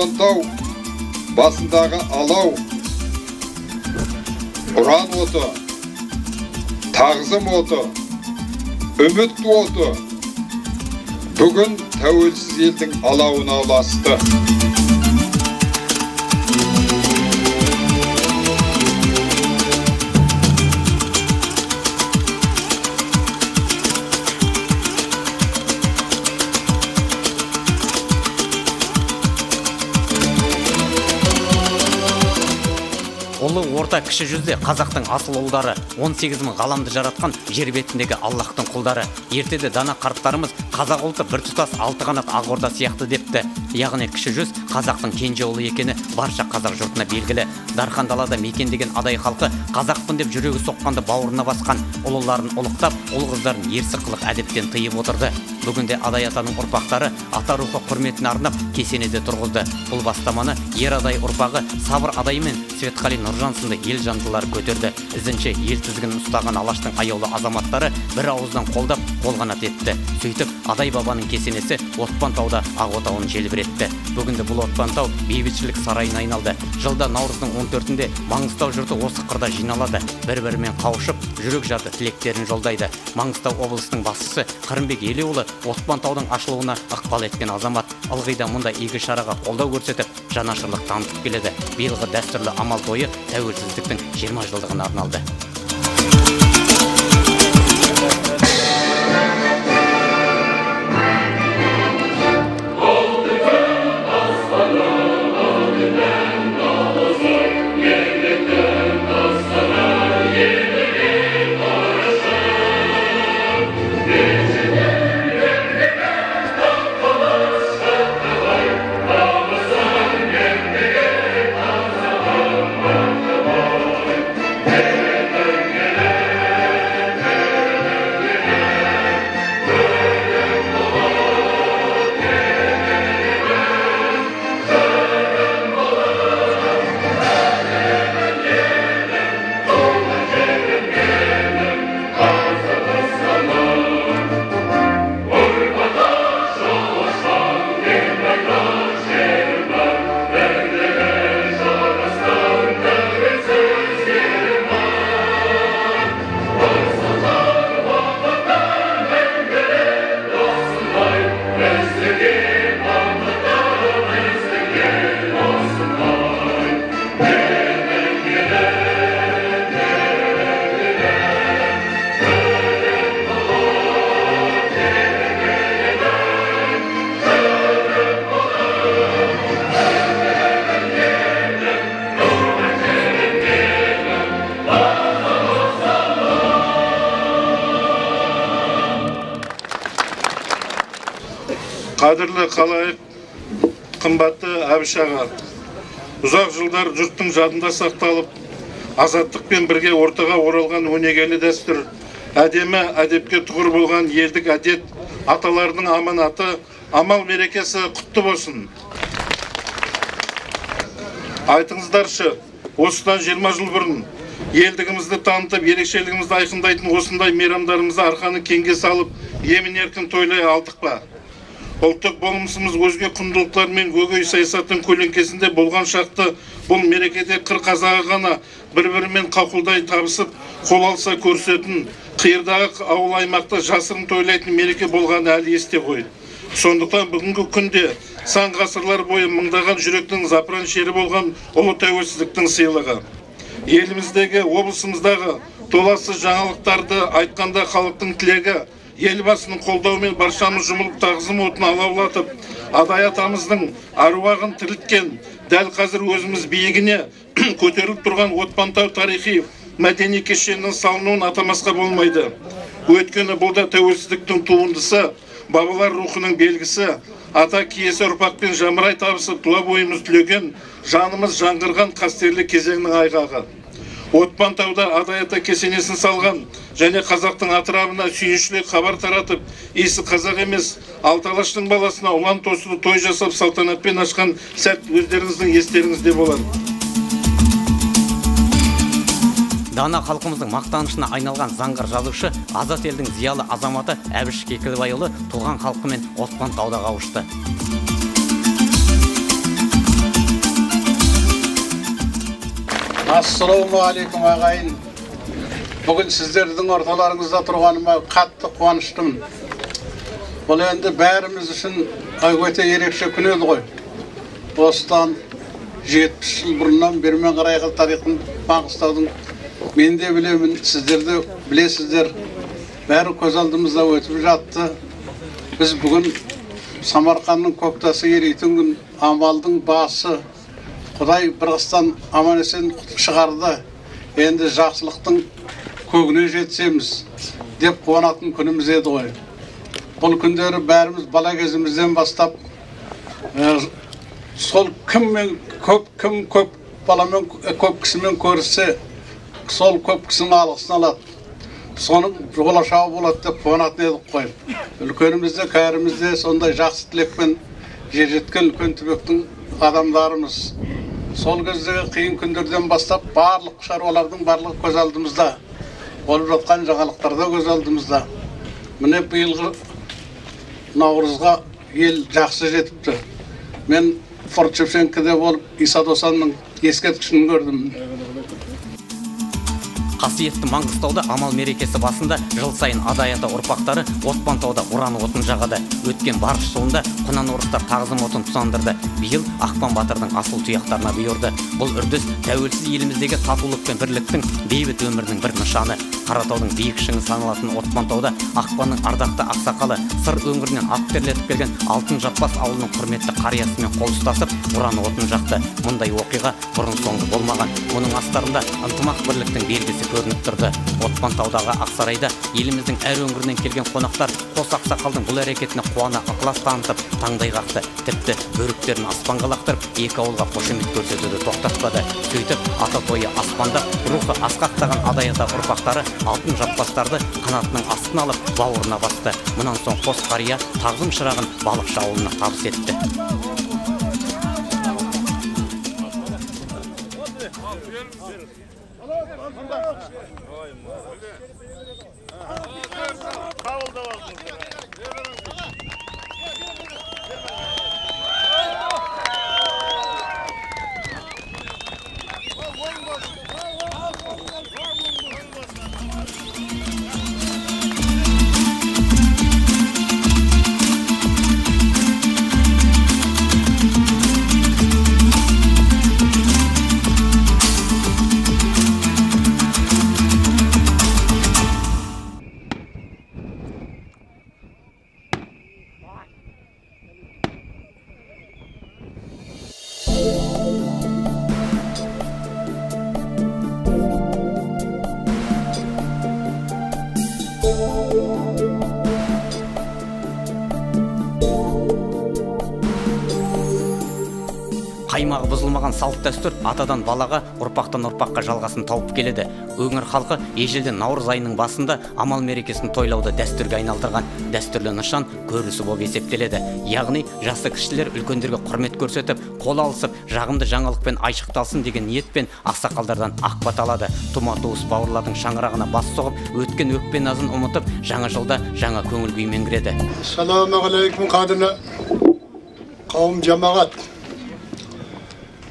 Отпантау басындағы алау, ұран оты, тағзым оты, үміт оты бүгін тәуелсіз елдің алауына ұласты. Ұлы орта кіші жүзде қазақтың асыл ұлдары, 18 мың ғаламды жаратқан жер бетіндегі Аллахтың құлдары. Ертеде дана қарттарымыз қазақ ұлты бір тұтас алты қанат ақ орда сияқты депті. Яғни кіші жүз қазақтың кенже ұлы екені барша қазақ жұртына белгілі. Дархан далада мекендеген адай халқы қазақпын деп жүрегі соққанды бауырына басқан, ұлыларын ұлықтап, ұл қыздарын ерсі қылық әдептен тыйып отырды. Бүгінде адай атаның ұрпақтары ата рухы құрметіне арнап кесенеде тұрғызды. Бұл бастаманы ер адай ұрпағы Сабыр адай мен Светқали Нұржан сынды ел жандылары көтерді. Ізінше ел тізгінін ұстаған Алаштың аяулы азаматтары бір ауыздан қолдап қолғанат етті. Сөйтіп адай бабаның кесенесі Отпантауда ақ отауын желбіретті. Бүгінде бұл Отпантау бейбітшілік сарайына айналды. Жылда наурыздың 14-інде Маңғыстау жұрты осы қырда жиналады. Бір-бірімен қауышып, жүрек жарды тілектерін жолдайды. Маңғыстау облысының басшысы Қырымбек Елеуұлы Отпантаудың ашылуына ықпал еткен азамат. Ылғи да мұнда игі шараға қолдау көрсетіп, жанашырлық танытып келеді. Биылғы дәстүрлі амал тойы тәуелсіздіктің 20 жылдығына арналды. Қадірлі қалайық, қымбатты Әбіш аға, ұзақ жылдар жұрттың жадында сақталып, азаттықпен бірге ортаға оралған өнегелі дәстүр, әдемі әдепке тұғыр болған елдік әдет, аталарының аманаты, амал мерекесі құтты болсын. Айтыңыздаршы, осыдан 20 жыл бұрын елдігімізді танытып, ерекшелігімізді айқындайтын осындай мейрамдарымызды арқаны кеңге салып, емін-еркін тойлай алдық па? Ұлттық болмысымыз өзге құндылықтар мен өгей саясаттың көлеңкесінде болған шақты бұл мерекеде қыр қазағы ғана бір-бірімен қауқылдай табысып, қол алса көрсетін, қиырдағы ауыл аймақта жасырын тойлайтын мереке болған әлі есте ғой. Сондықтан бүгінгі күнде сан ғасырлар бойы мыңдаған жүректің запыран шері болған ұлы тәуелсіздіктің сыйлығы. Еліміздегі, облысымыздағы толассыз жаңалықтарды айтқанда халықтың тілегі, елбасының қолдауымен баршамыз жұмылып тағзым отын алаулатып, адай атамыздың аруағын тірілткен, дәл қазір өзіміз биігіне көтеріліп тұрған Отпантау тарихи мәдени кешенінің салынуын атамасқа болмайды. Өйткені бұл да тәуелсіздіктің туындысы, бабалар рухының белгісі, ата киесі ұрпақпен жамырай табысып, тұла бойымыз түлеген, жанымыз жаңғырған қастерлі кезеңнің айғағы. Отпантауда адай ата кесенесін салған және қазақтың атырабына сүйіншілік хабар таратып, есі қазақ емес, алты алаштың баласына ұлан тосылы той жасап салтанатпен ашқан сәт өздеріңіздің естеріңізде болады. Дана халқымыздың мақтанышына айналған заңғар жазушы, азат елдің зиялы азаматы Әбіш Кекілбайұлы туған халқымен Отпантауда қауышты. Ассалаумағалейкум ағайын. Бүгін сіздердің орталарыңызда тұрғаныма қатты қуаныштымын. Бұл енді бәріміз үшін өте ерекше күн еді ғой. Осыдан 70 жыл бұрыннан бермен қарайғы тарихын Маңғыстаудың мен де білемін, сіздер де білесіздер. Бәрі көз алдымызда өтіп жатты. Біз бүгін Самарқанның көктасы ерейтін күн, амалдың басы. Құдай бірғыстан аман есен шығарды. Енді жақсылықтың көгіне жетсеміз деп қуанатын күніміз еді ғой. Бұл күндері бәріміз бала кезімізден бастап сол кім көп баламен көп кісімен көрсе, сол көп кісінің алғысын алады. Соның болашағы болады деп қуанатын едік қой. Үлкенімізде, кәрімізде сондай жақсы тілекпен жер жеткен үлкен түбектің адамдарымыз. Сол кездегі қиын күндерден бастап барлық шаруалардың барлығы көз алдымызда. Болып жатқан жаңалықтарда көз алдымызда. Міне биылғы Наурызға ел жақсы жетіпті. Мен Форт Шевченкоде болып Иса Досанның ескерткішін көрдім. Қасиетті Маңғыстауда амал мерекесі басында жыл сайын ада-ата ұрпақтары Отпантауда уран отын жағады. Өткен барыс жылында құнан орыстар тағзым отын тұсандырды. Биыл Ақпан батырдың асыл тұяқтарына бұйырды. Бұл үрдіс тәуелсіз еліміздегі татулық пен бірліктің бейбіт өмірінің бір нышаны. Қаратаудың биік шыңы саналатын Отпантауда Ақпанның ардақты ақсақалы сыр өңірінен ат терлетіп келген Алтын Жаппас ауылының құрметті қариясымен қол ұстасып уран отын жақты. Мұндай оқиға бұрын соңды болмаған. Оның астарында ынтымақ бірліктің белгісі көрініп тұрды. Отпантаудағы Ақсарайда еліміздің әр өңірінен келген қонақтар қос ақсақалдың бұл әрекетіне қуана ықылас танытып, таңдай қақты. Тіпті бөріктерін аспанға лақтырып, екі ауылға қошемет көрсетуді тоқтатпады. Сөйтіп, ата тойы аспандап, рухы асқақтаған ада-ата ұрпақтары Алтын Жаппастарды қанатының астына алып, бауырына басты. Мұнан соң қос қария тағзым шырағын балықшы ауылына табыс етті. Қаймағы бұзылмаған салт дәстүр атадан балаға, ұрпақтан ұрпаққа жалғасын тауып келеді. Өңір халқы ежелден наурыз айының басында амал мерекесін тойлауды дәстүрге айналдырған. Дәстүрлі нышан көрінісі болып есептеледі. Яғни жасы кішілер үлкендерге құрмет көрсетіп, қол алысып, жағымды жаңалықпен айшықталсын деген ниетпен ақсақалдардан ақбат алады. Тума туыс бауырлардың шаңырағына бас соғып, өткен өкпе назын ұмытып, жаңа жылда жаңа көңіл күймен кіреді. Ассалаумағалейкум қадірлі қауым жамағат.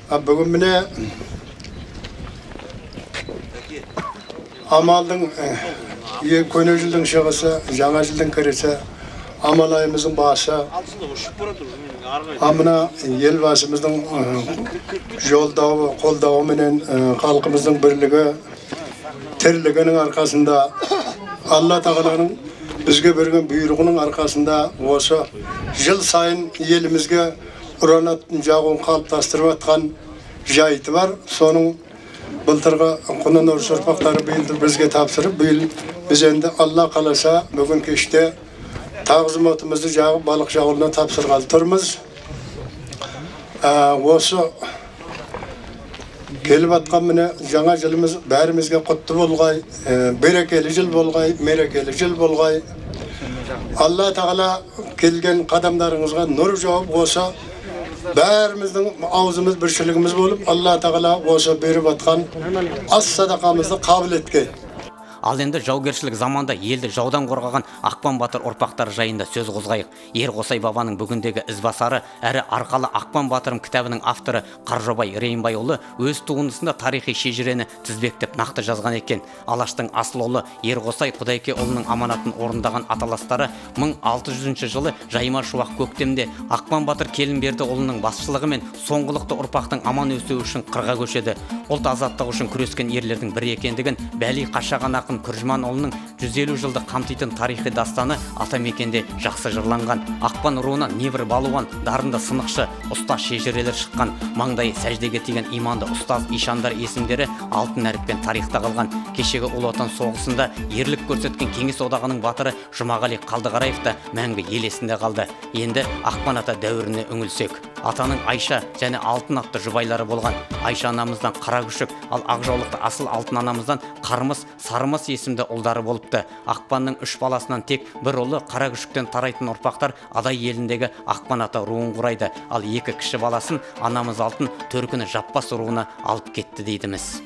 Бүгін міне амалдың көне жылдың шығысы, жаңа жылдың кірісі, амал айымыздың басы, амына елбасымыздың жолдауы, қолдауы менен халқымыздың бірлігі, тірлігінің арқасында, Алла Тағаланың бізге берген бұйрығының арқасында осы жыл сайын елімізге уран жағуын қалыптастырып атқан жайты бар. Соның былтырғы құнан орыс ұрпақтары биыл бізге тапсырып, биыл біз енді Алла қаласа бүгін кеште тағзым отымызды жағып балық жағуына тапсырғалы тұрмыз. Осы келіп атқан міне жаңа жылымыз бәрімізге құтты болғай, берекелі жыл болғай, мерекелі жыл болғай. Алла Тағала келген қадамдарыңызға нұр жауып осы бәріміздің аузымыз біршілігіміз болып, Алла Тағала осы беріп атқан ас садақамызды қабыл еткен. Ал енді жаугершілік заманда елді жаудан қорғаған Ақпан батыр ұрпақтары жайында сөз қозғайық. Ерғосай бабаның бүгіндегі ізбасары әрі арқалы Ақпан батырым кітабының авторы Қаржобай Рейімбайұлы өз туындысында тарихи шежірені тізбектеп нақты жазған екен. Алаштың асыл ұлы Ерғосай Құдайкеұлының аманатын орындаған аталастары 1600 жылы жайма шуақ көктемде Ақпан батыр Келімбердіұлының басшылығымен соңғылықты ұрпақтың аман өсуі үшін қырға көшеді. Ұлт азаттығы үшін күрескен ерлердің бірі екендігін Бәли Қашаған ақын Күржіманұлының 150 жылды қамтитын тарихи дастаны атамекенде жақсы жырланған. Ақпан руынан небір балуан, дарынды сынықшы, ұста шежірелер шыққан. Маңдайы сәждеге тиген иманды ұстаз ишандар есімдері алтын әріппен тарихта қалған. Кешегі Ұлы Отан соғысында ерлік көрсеткен Кеңес одағының батыры Жұмағали Қалдығараев та мәңгі ел есінде қалды. Енді Ақпан ата дәуіріне үңілсек. Атаның Айша және Алтын атты жұбайлары болған. Айша анамыздан Қаракүшік, ал Ақжаулықты асыл Алтын анамыздан Қармыс, Сарымыс есімді ұлдары болыпты. Ақпанның 3 баласынан тек бір ұлы Қаракүшіктен тарайтын ұрпақтар Адай еліндегі Ақпан ата руын құрайды. Ал 2 кіші баласын анамыз Алтын төркіні Жаппас руына алып кетті дейдіміз.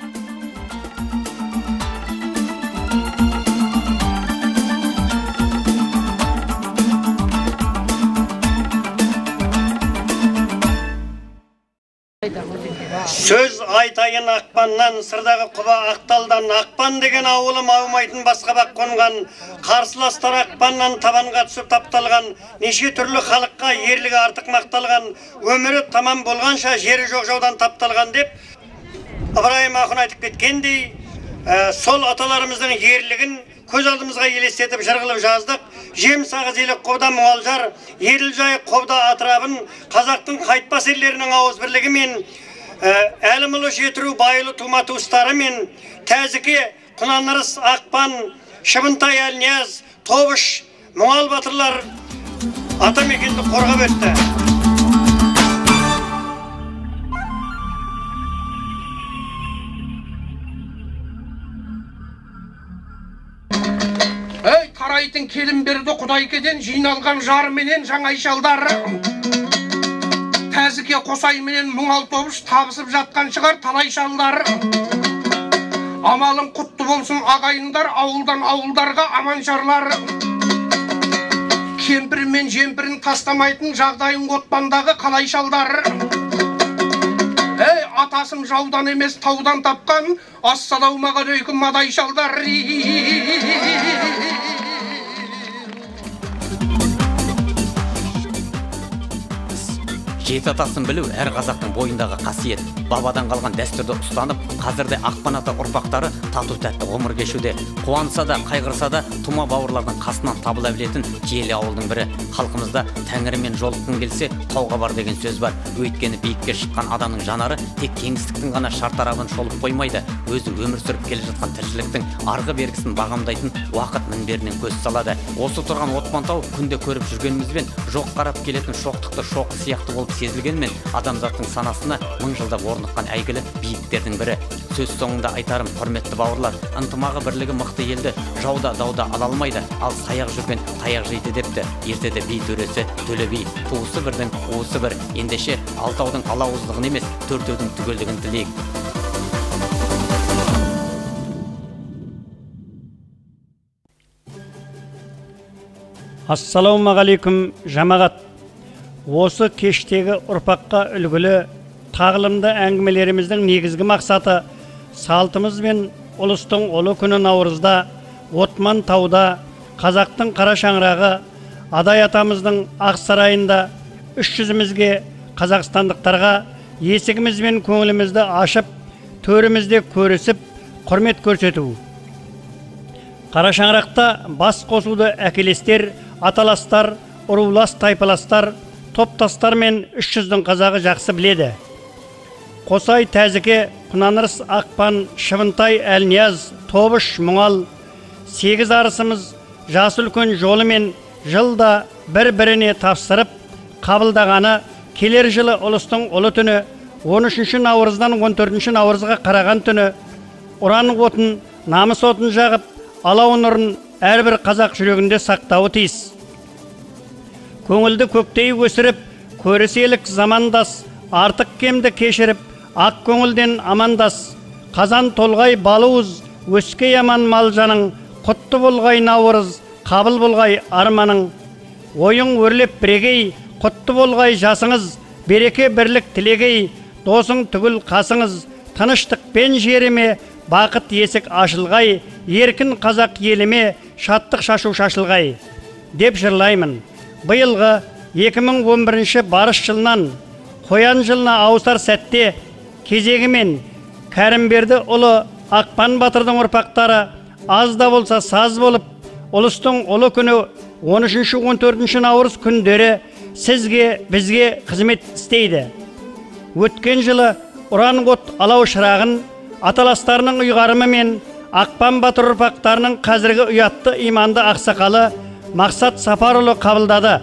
Сөз айтайын Ақпаннан, сырдағы құба Ақталдан, Ақпан деген ауылым аумайтын басқа бақ қонған, қарсыластар Ақпаннан табанға түсіп тапталған, неше түрлі халыққа ерлігі артық мақталған, өмірі тамам болғанша жері жоқ жаудан тапталған деп Ыбырайым ақын айтып кеткендей, сол аталарымыздың ерлігін көз алдымызға елестетіп жырғылып жаздық. Жем сағыз елі қобда мұғалжар, еріл жай қобда атырабын, қазақтың қайтпас ерлерінің ауыз бірлігі мен әлімұлы жетіру байлы тума туыстары мен Тәзіке, Құнанырыс, Ақпан, Шыбынтай, Әлнияз, Тобыш, мұғал батырлар атамекенді қорғап өтті. Тарайтын Келімберді Құдайкеден жиналған жарменен жаңа айшалдар, Тәзіке Қосайменен мұңал Тобыш табысып жатқан шығар талай шалдар. Амалың құтты болсын ағайындар, ауылдан ауылдарға аман шарлар. Кемпір мен жемпірін тастамайтын жағдайын отпандағы қалай шалдар. Атасым жаудан емес таудан тапқан, ассалаумағалейкум өйкім мадай шалдар. Жеті атасын білу әр қазақтың бойындағы қасиет. Бабадан қалған дәстүрді ұстанып, қазірде Ақпан ата ұрпақтары тату тәтті ғұмыр кешуде. Қуанса да, қайғырса да, тума бауырлардың қасынан табыла білетін киелі ауылдың бірі. Халқымызда Тәңірімен жолыққың келсе, тауға бар деген сөз бар. Өйткені биікке шыққан адамның жанары тек кеңістіктің ғана шартарабын шолып қоймайды, өзі өмір сүріп келе жатқан тіршіліктің арғы бергісін бағамдайтын уақыт мінберінен көз салады. Осы тұрған Отпантау күнде көріп жүргенімізбен жоқ қарап келетін шоқтықты шоқ сияқты болып сезілгенмен, адамзаттың санасына 1000 жылдап орныққан әйгілі биіктердің бірі. Сөз соңында айтарым, құрметті бауырлар, ынтымағы бірлігі мықты елді жауда дауда ала алмайды, ал саяқ жүрген таяқ жейді депті. Ертеде би төресі Төле би, туысы бірдің уысы бір. Ендеше алтаудың алауыздығын емес, төртеудің түгелдігін тілейік. Ассалаумағалейкум жамағат. Осы кештегі ұрпаққа үлгілі тағылымды әңгімелеріміздің негізгі мақсаты салтымыз бен ұлыстың ұлы күні Наурызда, Отман тауда, қазақтың қара шаңырағы, Адай атамыздың ақ сарайында 300-мізге қазақстандықтарға есігіміз бен көңілімізді ашып, төрімізде көрісіп, құрмет көрсету. Қара шаңырақта бас қосуды әкелестер, аталастар, ұрулас тайпаластар, топтастар мен 300-дің қазағы жақсы біледі. Қосай, Тәзіке, Құнанырыс, Ақпан, Шыбынтай, Әлнияз, Тобыш, Мұңал, 8 арысымыз жас үлкен жолы мен жылда бір-біріне тапсырып қабылдағаны келер жылы ұлыстың ұлы түні 13 наурыздан 14 наурызға қараған түні ұран отын, намыс отын жағып, алау нұрын әрбір қазақ жүрегінде сақтауы тиіс. Көңілді көктей өсіріп, көріселік замандас, артық кемді кешіріп, ақ көңілден амандас, қазан толғай балуыз, өскей аман мал жаның, құтты болғай наурыз, қабыл болғай арманың. Ойың өрлеп бірегей, құтты болғай жасыңыз, береке бірлік тілегей, досың түгіл қасыңыз, тыныштықпен жеріме, бақыт есік ашылғай, еркін қазақ еліме, шаттық шашу шашылғай. Деп жырлаймын. Биылғы 2011 барыс жылынан қоян жылына ауысар сәтте кезегімен Кәрімберді ұлы Ақпан батырдың ұрпақтары аз да болса саз болып, ұлыстың ұлы күні 13-14 наурыз күндері сізге, бізге қызмет істейді. Өткен жылы ұран қот алау шырағын аталастарының ұйғарымы мен Ақпан батыр ұрпақтарының қазіргі ұятты иманды ақсақалы Мақсат Сапарұлы қабылдады.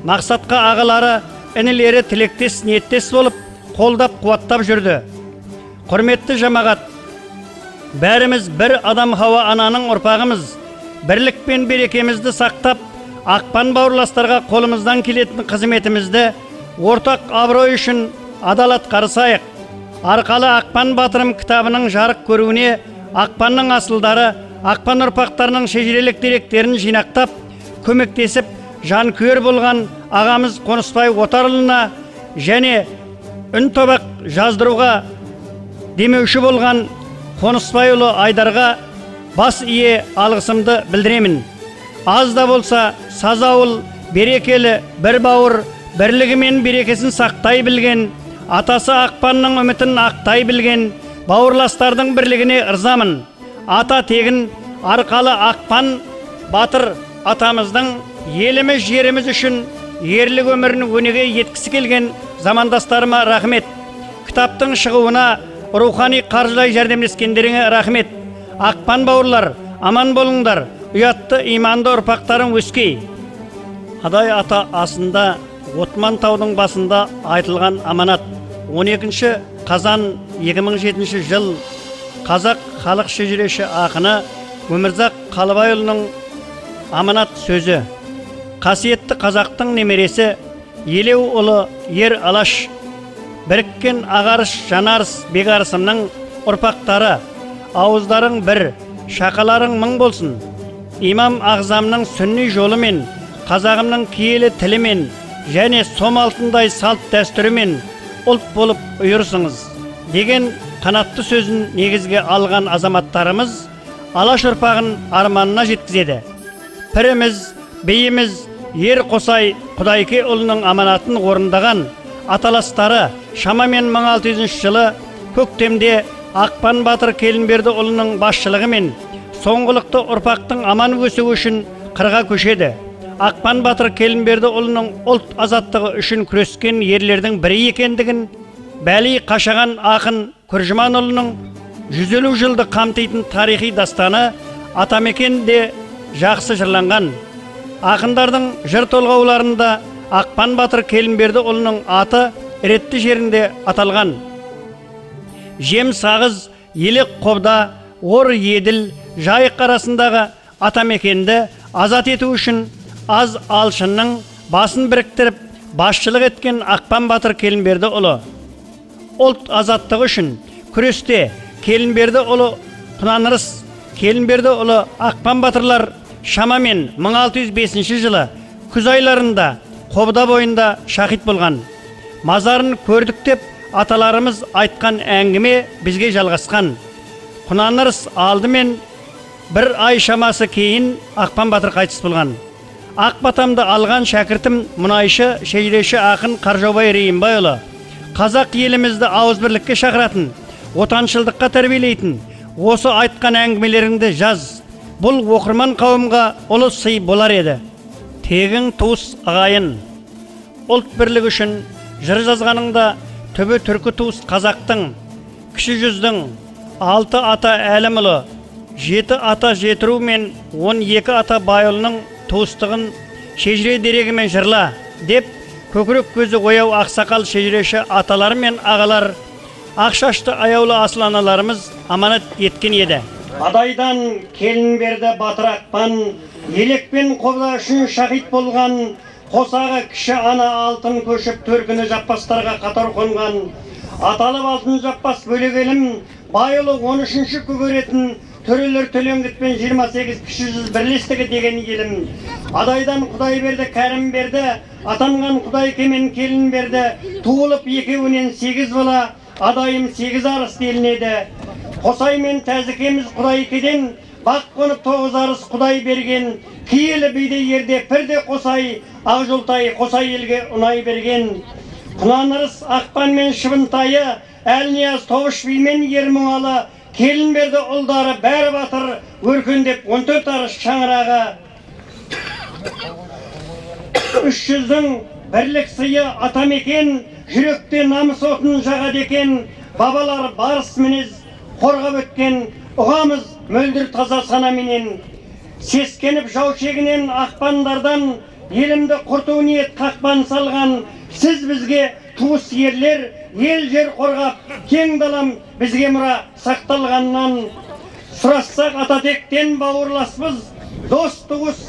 Мақсатқа ағалары, інілері тілектес, ниеттес болып, қолдап, қуаттап жүрді. Құрметті жамағат, бәріміз бір адам Хауа ананың ұрпағымыз. Бірлік пен берекемізді сақтап, Ақпан бауырластарға қолымыздан келетін қызметімізді ортақ абырой үшін адалат қарысайық. Арқалы Ақпан батырым кітабының жарық көруіне Ақпанның асылдары, Ақпан ұрпақтарының шежірелік деректерін жинақтап, көмектесіп, жанкүйер болған ағамыз Қонысбай Отарұлына және үн тобақ жаздыруға демеуші болған Қонысбайұлы Айдарға бас ие алғысымды білдіремін. Аз да болса саз ауыл, берекелі, бір бауыр, бірлігі мен берекесін сақтай білген, атасы Ақпанның үмітін ақтай білген бауырластардың бірлігіне ырзамын. Ата тегін арқалы Ақпан батыр атамыздың еліміз жеріміз үшін ерлік өмірін өнеге еткісі келген замандастарыма рахмет. Кітаптың шығуына рухани қаржылай жәрдемдескендеріңе рахмет. Ақпан бауырлар, аман болыңдар, ұятты иманды ұрпақтарың өскей. Адай ата асында Отман таудың басында айтылған аманат. 12 қазан 2007 жыл қазақ халық шежіреші ақыны Өмірзақ Қалыбайұлының аманат сөзі. Қасиетті қазақтың немересі елеу ұлы ер алаш, біріккен ағарыш жанарыс бегарысымның ұрпақтары, ауыздарың бір, шақаларың мың болсын. Имам Ағзамның сүнни жолымен, қазағымның киелі тілімен және сом алтындай салт дәстүрімен ұлт болып ұйырсыңыз деген қанатты сөзін негізге алған азаматтарымыз алаш ұрпағын арманына жеткізеді. Піріміз, бейіміз ер қосай Құдайке ұлының аманатын орындаған аталастары шамамен 1600 жылы көктемде Ақпан батыр Келінберді ұлының басшылығымен соңғылықты ұрпақтың аман өсуі үшін қырға көшеді. Ақпан батыр Келінберді ұлының ұлт азаттығы үшін күрескен ерлердің бірі екендігін Бәли Қашаған ақын Күржіман ұлының 150 жылды қамтитын тарихи дастаны Атамекенде жақсы жырланған. Ақындардың жыр толғауларында Ақпан батыр Келінберді ұлының аты ретті жерінде аталған. Жем сағыз, елек қобда, ор еділ, жайық арасындағы Атамекенді азат ету үшін аз алшынның басын біріктіріп басшылық еткен Ақпан батыр Келінберді ұлы. Ұлт азаттығы үшін күресте Келінберді ұлы Құнанырыс, Келінберді ұлы Ақпан батырлар шамамен 1605 жылы күз айларында Қобда бойында шахит болған. Мазарын көрдік деп аталарымыз айтқан әңгіме бізге жалғасқан. Құнанырыс алдымен бір ай шамасы кейін Ақпан батыр қайтыс болған. Ақ батамды алған шәкіртім мұнайшы, шежіреші ақын Қаржаубай Рейімбайұлы қазақ елімізді ауызбірлікке шақыратын, отаншылдыққа тәрбиелейтін осы айтқан әңгімелеріңді жаз. Бұл оқырман қауымға ұлы сый болар еді. Тегің туыс ағайын. Ұлт бірлігі үшін жыр жазғаныңда түбі түркі туыс қазақтың, кіші жүздің 6 ата Әлімұлы, 7 ата Жетіру мен 12 ата Байұлының туыстығын шежіре дерегімен жырла деп көкірек көзі ояу ақсақал шежіреші аталар мен ағалар, ақшашты аяулы асыл аналарымыз аманат еткен еді. Адайдан Келінберді батыр Ақпан, елекпен Қобда үшін шахит болған, қосағы кіші ана алтын көшіп төркіні жаппастарға қатар қонған, аталып алтын жаппас бөлегелім, байылы 13-ші көгеретін төрелер төлеңгітпен 28 кіші жүз бірлестігі деген елім. Адайдан Құдай берді, кәрім берді, атанған Құдай кемен келін берді, туылып екеуінен 8 бала, адайым 8 арыс делінеді. Қосай мен тәзікеміз Құдай кеден, бақ қонып 9 арыс Құдай берген, киелі биде ерде пірде қосай, ақ жолтай қосай елге ұнай берген. Құнанырыс Ақпан мен Шыбынтайы, Әлнияз Тоғыш бимен Ермұңалы, келін берді ұлдары бәрі батыр, өркендеп 14 арыс шаңырағы. 300-дің бірлік сыйы атамекен, жүректе намыс отын жағады екен, бабалар барыс мінез қорғап өткен, ұғамыз мөлдір таза санаменен. Сескеніп жаушегінен ақпандардан, елімді құрту ниет қақпан салған, сіз бізге туыс ерлер, ел жер қорғап, кең далам бізге мұра сақталғаннан. Сұрассақ Ататектен бауырласпыз, дос туыс,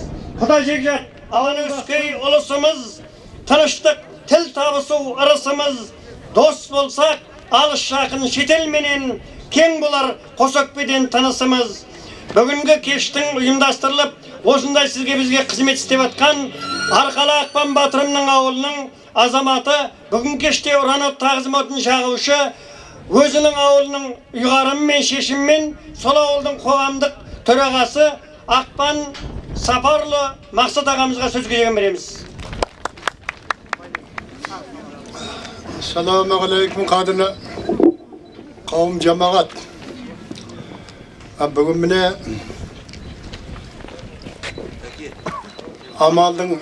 құда жекжат, Аланөскей ұлысымыз, тыныштық, тіл табысу арысымыз, дос болсақ, алыс жақын шетелменен, кең болар қосөкпеден тынысымыз. Бүгінгі кештің ұйымдастырылып, осындай сізге бізге қызмет істеп атқан Арқалы Ақпан Батырымның ауылының азаматы, бүгін кеште ұранот тағзым отын жағушы, өзінің ауылының ұйғарымымен шешіммен сол ауылдың қоғамдық төрағасы Ақпан Сапарлы Мақсат ағамызға сөз кезегін береміз. Ассаламағалейкум қадірлі қауым жамағат. Бүгін міне амалдың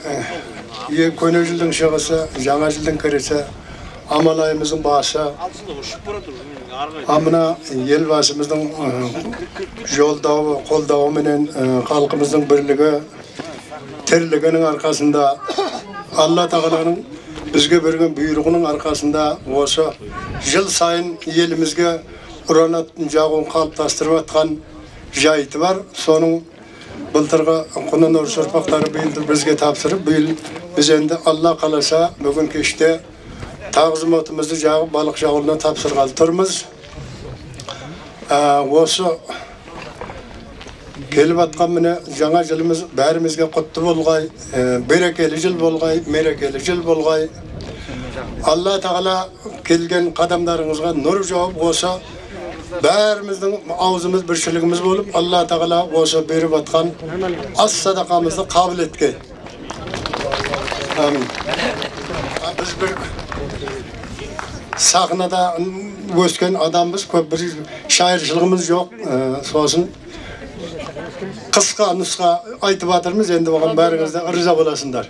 көне жылдың шығысы, жаңа жылдың кірісі, амал айымыздың басы, амына елбасымыздың жолдауы, қолдауы менен халқымыздың бірлігі, тірлігінің арқасында, Алла тағаланың бізге берген бұйрығының арқасында осы жыл сайын елімізге Құран жағуын қалыптастырып атқан жайты бар. Соның былтырғы құнын орыс ұрпақтары бізге тапсырып, біз енді Алла қаласа бүгін кеште тағзым отымызды жағып балық жағуына тапсырғалы тұрмыз. Осы келіп атқан міне жаңа жылымыз бәрімізге құтты болғай, берекелі жыл болғай, мерекелі жыл болғай. Алла тағала келген қадамдарыңызға нұр жауып осы бәріміздің аузымыз біршілігіміз болып, Алла тағала осы беріп атқан аз садақамызды қабыл етке. Амин. Біз бір сахнада өскен адамбыз, көп бір шайыршылығымыз жоқ. Сосын қысқа нұсқа айтып атырмыз, енді оған бәріңізді ырза боласыңдар.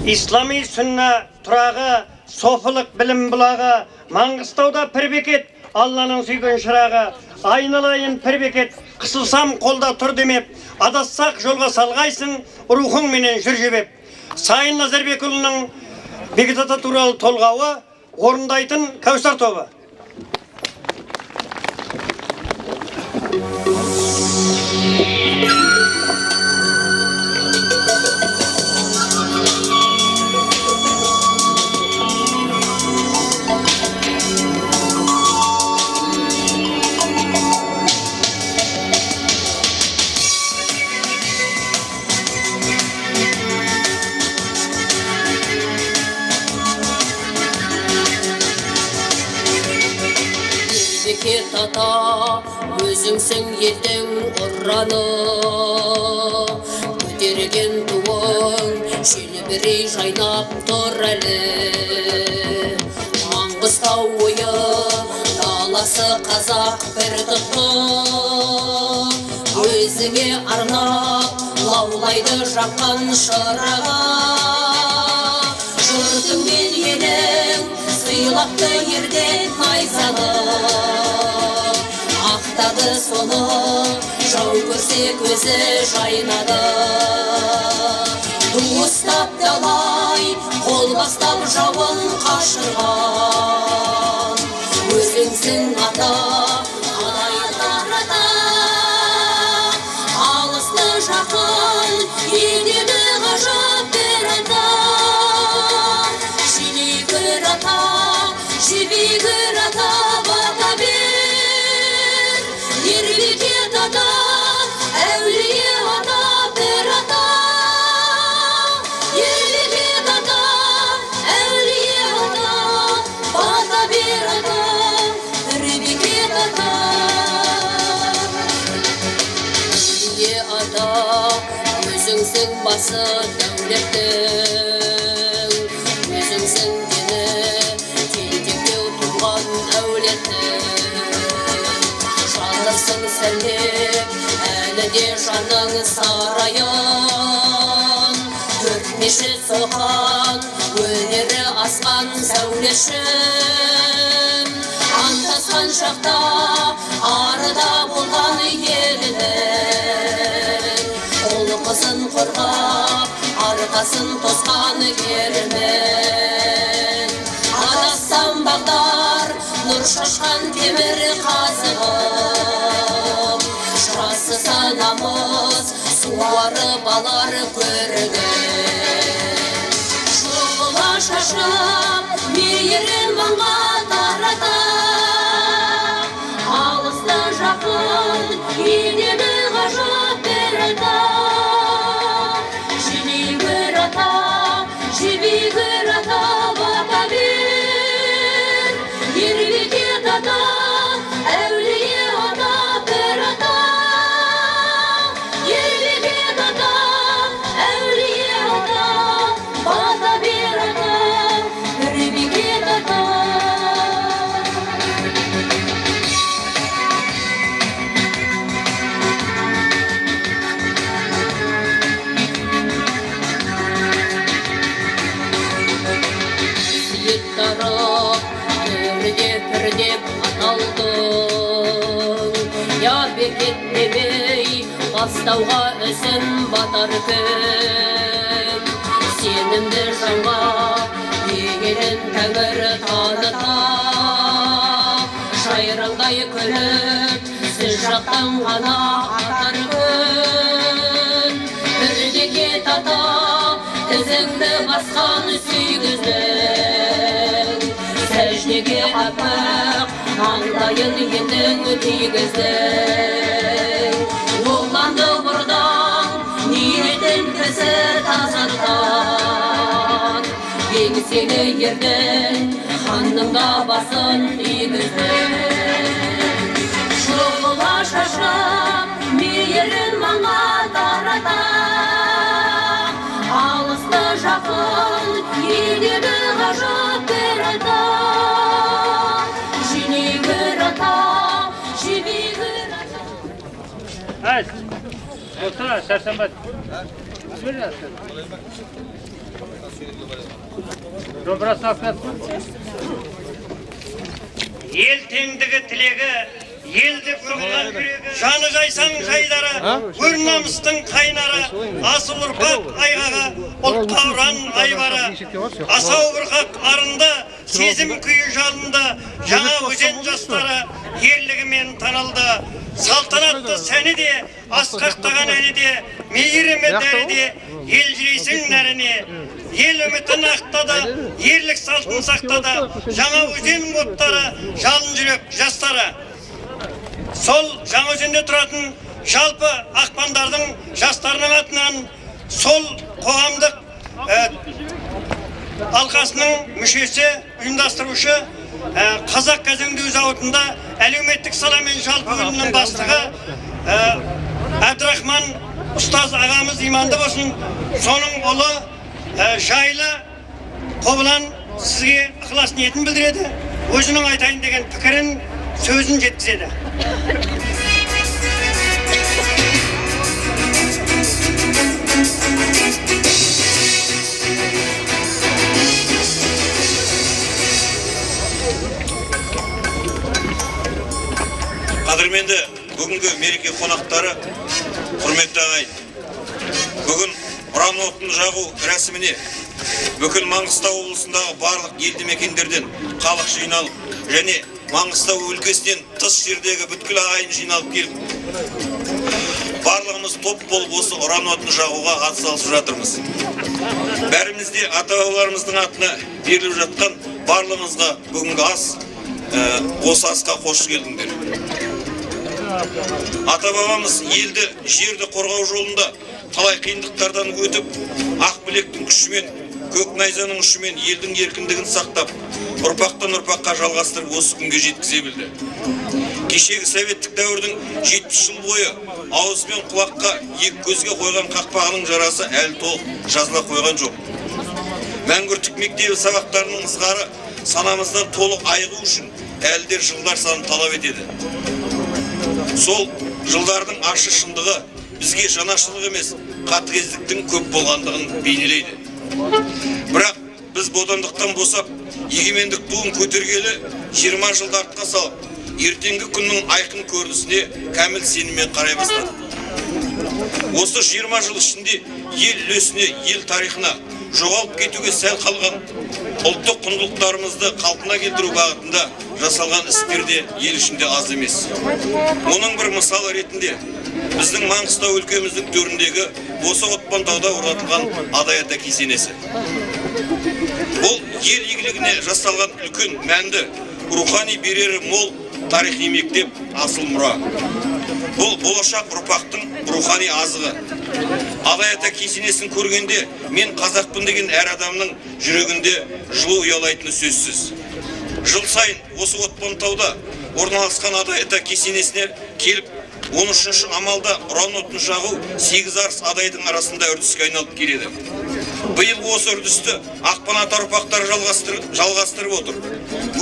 Ислами сүнна тұрағы, софылық білім бұлағы, Маңғыстауда пір бекет, Алланың сүйген шырағы, айналайын пір бекет, қысылсам қолда тұр демеп, адассақ жолға салғайсың, рухың менен жүр жебеп. Сайын Назарбекұлының Бекет ата туралы толғауы орындайтын Кәусар тобы. Бекет ата, өзіңсің елдің ұраны, көтерген туың, желбірей жайнап тұр әлі. Маңғыстау ойы, даласы қазақ бір тұтты, өзіңе арнап, лаулайды жаққан шыраға. Жұртың мен елің, сыйлапты ерден найзаны, ақтады соны, жау көрсе көзі жайнады. Туыстап далай, қол бастап жауын қашырған, өзіңсің ата, қалайлар ата, алысты жақын, едегі асы дәулеттің, өзіңсің дені тентектеу туған әулеттің. Жатырсың сәлдеп, әлі де жаның сарайын, төртмеші соқан, өнері асқан сәулешім. Антасқан шақта, арыда болған елінің, ұлы қызын қорғап, арқасын тосқан кермен. Адассам бағдар, нұр шашқан темір қазығым, жасы санамыз суарып алар көрігін. Шұғыла шашып, мейірін маңға тарата, алысты жақын, енені ғажап бір ата. Жібегір ата, жібегір ата, бата бер, ербекет ата, әулие ата, бір ата. Ербекет ата, әулие ата, бата бер ата, ербекет ата. Төрдеп аталдың, я бекет демей, бастауға үзім батар күн. Сенімді жанға егерін тәңір таныта, жайраңдай күліп, сіз жақтан ғана атар күн. Бірдекет ата, ізіңді басқан сүйгіздің, сәждеге апық, маңдайын ендің тигіздің. Оланды бұрдан, ниетін кісі тазартан, еңселі ердің, ханныңға басын игіздің. Шұғыла шашып, мейірін маңға тарата, алысты жақын, енегі ғажап бір ата. Жинегір ата, жебегір ата. Әз, отыра, шаршамбат. Добрасы ақнат. Ел теңдігі тілегі, елді көңілі, жаны жайсаң жайдары, өр намыстың қайнары, асыл ұрпақ айғағы, ұлтқа ұран айбары. Асау бұрқақ арынды, сезім күйі жалынды, жаңа өзен жастары ерлігімен танылды. Салтанатты сәні де, асқақтаған әні де, мейірімі дәрі де, ел жүрейсің нәріне. Ел үмітін ақтады, ерлік салтын сақтады, жаңа өзен оттары, жалын жүрек жастары. Сол жаңа өзенде тұратын жалпы ақпандардың жастарының атынан сол қоғамдық алқасының мүшесі, ұйымдастырушы Қазақ Кәсіп өңдеу зауытында әлеуметтік сала мен жалпы бөлімнің бастығы Әбдірахман ұстаз ағамыз иманды болсын. Соның ұлы жайлы Қобылан сізге ықылас ниетін білдіреді, өзінің айтайын деген пікірін, сөзін жеткізеді. Қадірменді бүгінгі мереке қонақтары, құрметті ағайын. Бүгін ұран отын жағу рәсіміне бүкіл Маңғыстау облысындағы барлық елді мекендерден халық жиналып, және Маңғыстау өлкесінен тыс жердегі бүткіл ағайын жиналып келіп, барлығымыз топ болып осы ұран отын жағуға атсалысып жатырмыз. Бәрімізде ата-бабаларымыздың атына беріліп жатқан барлығымызға бүгінгі ас, осы асқа қош келдіңдер. Ата-бабамыз елді, жерді қорғау жолында талай қиындықтардан өтіп, ақ білектің күшімен, көк найзаның ұшымен елдің еркіндігін сақтап, ұрпақтан ұрпаққа жалғастырып осы күнге жеткізе білді. Кешегі советтік дәуірдің 70 жыл бойы ауыз бен құлаққа, екі көзге қойған қақпағының жарасы әлі толық жазыла қойған жоқ. Мәңгүрттік мектебі сабақтарының ызғары санамыздан толық айығу үшін әлдер жылдар санын талап етеді. Сол жылдардың ащы шындығы бізге жанашырлық емес, қатыгездіктің көп болғандығын бейнелейді. Бірақ біз бодандықтан босап, егемендік туын көтергелі 20 жылды артқа салып, ертеңгі күннің айқын көрінісіне кәміл сеніммен қарай бастадық. Осы 20 жыл ішінде ел үлесіне, ел тарихына жоғалып кетуге сәл қалған ұлттық құндылықтарымызды қалпына келтіру бағытында жасалған істер де ел ішінде аз емес. Оның бір мысалы ретінде біздің Маңғыстау өлкеміздің төріндегі осы Отпантауда орнатылған Адай ата кесенесі. Бұл ел игілігіне жасалған үлкен мәнді, рухани берері мол тарихи мектеп, асыл мұра. Бұл болашақ ұрпақтың рухани азығы. Адай ата кесенесін көргенде мен қазақпын деген әр адамның жүрегінде жылу ұялайтыны сөзсіз. Жыл сайын осы Отпантауда орналасқан Адай ата кесенесіне келіп, 13-ші амалда ұран отын жағу 8 арыс адайдың арасында үрдіске айналып келеді. Биыл осы үрдісті Ақпан ата ұрпақтары жалғастырып отыр.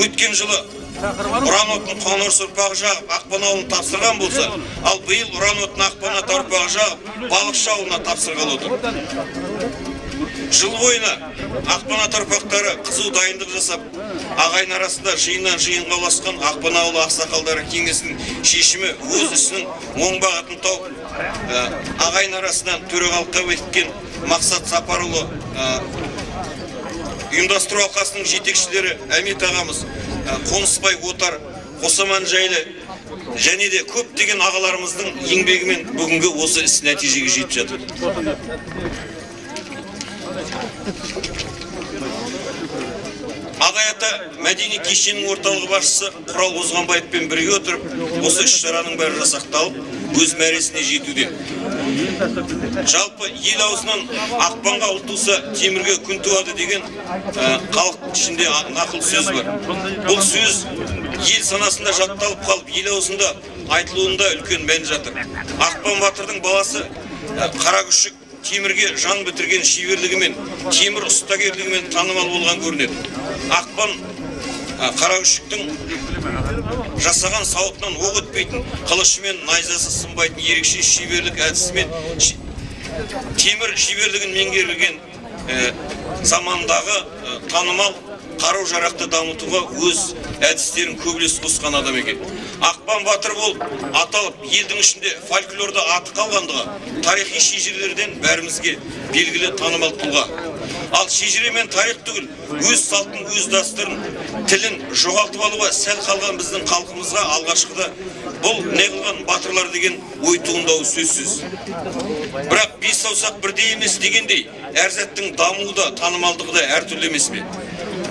Өткен жылы ұран отын Қоңырс ұрпағы жағып Ақпан ауылын тапсырған болса, ал биыл ұран отын Ақпан ата ұрпағы жағып Балықшы ауылына тапсырғалы отыр. Жыл бойына Ақпан ата ұрпақтары қызу дайындық жасап, ағайын арасында жиыннан жиынға ұласқан Ақпан ауылы ақсақалдары кеңесінің шешімі өз ісінің оң бағытын тауып, ағайын арасынан төрағалыққа өткен Мақсат Сапарұлы, ұйымдастыру алқасының жетекшілері Әмет ағамыз, Қонысбай Отар, Қосаман Жайлы және де көптеген ағаларымыздың еңбегімен бүгінгі осы іс нәтижеге жетіп жатыр. Адай ата мәдени кешенінің орталығы басшысы Құрал Озғанбаевпен бірге отырып, осы іс-шараның бәрі жасақталып, өз мәресіне жетуде. Жалпы ел аузынан Ақпанға ұл туса, темірге күн туады деген халық ішінде нақыл сөз бар. Бұл сөз ел санасында жатталып қалып, ел аузында айтылуында үлкен мән жатыр. Ақпан батырдың баласы Қаракүшік темірге жан бітірген шеберлігімен, темір ұстагерлігімен танымал болған көрінеді. Ақпан Қаракүшіктің жасаған сауытынан оқ өтпейтін, қылышымен найзасы сынбайтын ерекше шеберлік әдісімен темір шеберлігін меңгерілген замандағы танымал қару-жарақты дамытуға өз әдістерін көбілес қосқан адам екен. Ақпан батыр болып аталып, елдің ішінде фольклорда аты қалғандығы тарихи шежірелерден бәрімізге белгілі танымал тұлға. Ал шежіре мен тарих түгіл, өз салтын, өз дәстүрін, тілін жоғалтып алуға сәл қалған біздің халқымызға алғашқыда бұл неғылған батырлар деген ой туындауы сөзсіз. Бірақ бес саусақ бірдей емес дегендей, әр заттың дамуы да, танымалдығы да әртүрлі емес пе?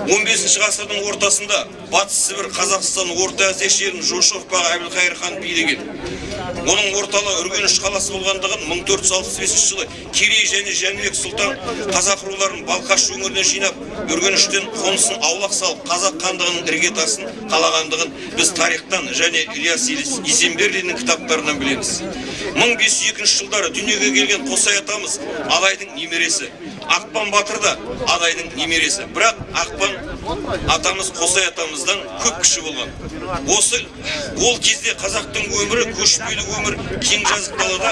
15 ғасырдың ортасында Батыс Сібір, Қазақстан, Орта Азия жерін жошы ұрпағы Әбілқайыр хан билеген. Оның орталығы Үргеніш қаласы болғандығын 1465 жылы Керей және Жәнібек сұлтан қазақ руларын Балқаш өңіріне жинап, Үргеніштен қонысын аулақ салып, қазақ хандығының іргетасын қалағандығын біз тарихтан және Ильяс Есенберлиннің кітаптарынан білеміз. 1502 жылдары дүниеге келген Қосай атамыз Адайдың немересі. Ақпан батыр да Адайдың немересі. Бірақ Ақпан атамыз Қосай атамыздан көп кіші болған. Ол кезде қазақтың өмірі, көшпелі өмір кең жазық далада,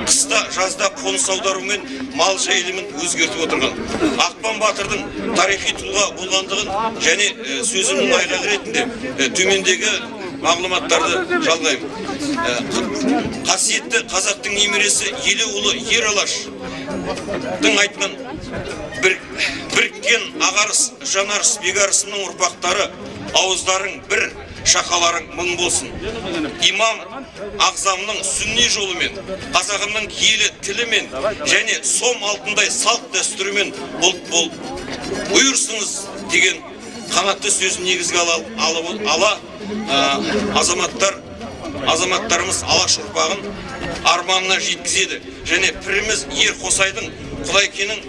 қыста, жазда қоныс аударумен мал жайылымын өзгертіп отырған. Ақпан батырдың тарихи тұлға болғандығын және сөзімнің айғағы ретінде төмендегі мағлұматтарды жалғаймын. Қасиетті қазақтың немересі елі ұлы ер алаштың айтқан біріккен ағарыс, жанарыс, бегарысының ұрпақтары, ауыздарың бір, шақаларың мың болсын. Имам ағзамның сүнни жолымен, қазағымның киелі тілімен және сом алтындай салт дәстүрімен ұлт бол бұйырсыңыз деген қанатты сөзін негізге ала азаматтарымыз алаш ұрпағын арманына жеткізеді және піріміз Ер Қосайдың Құдайкенің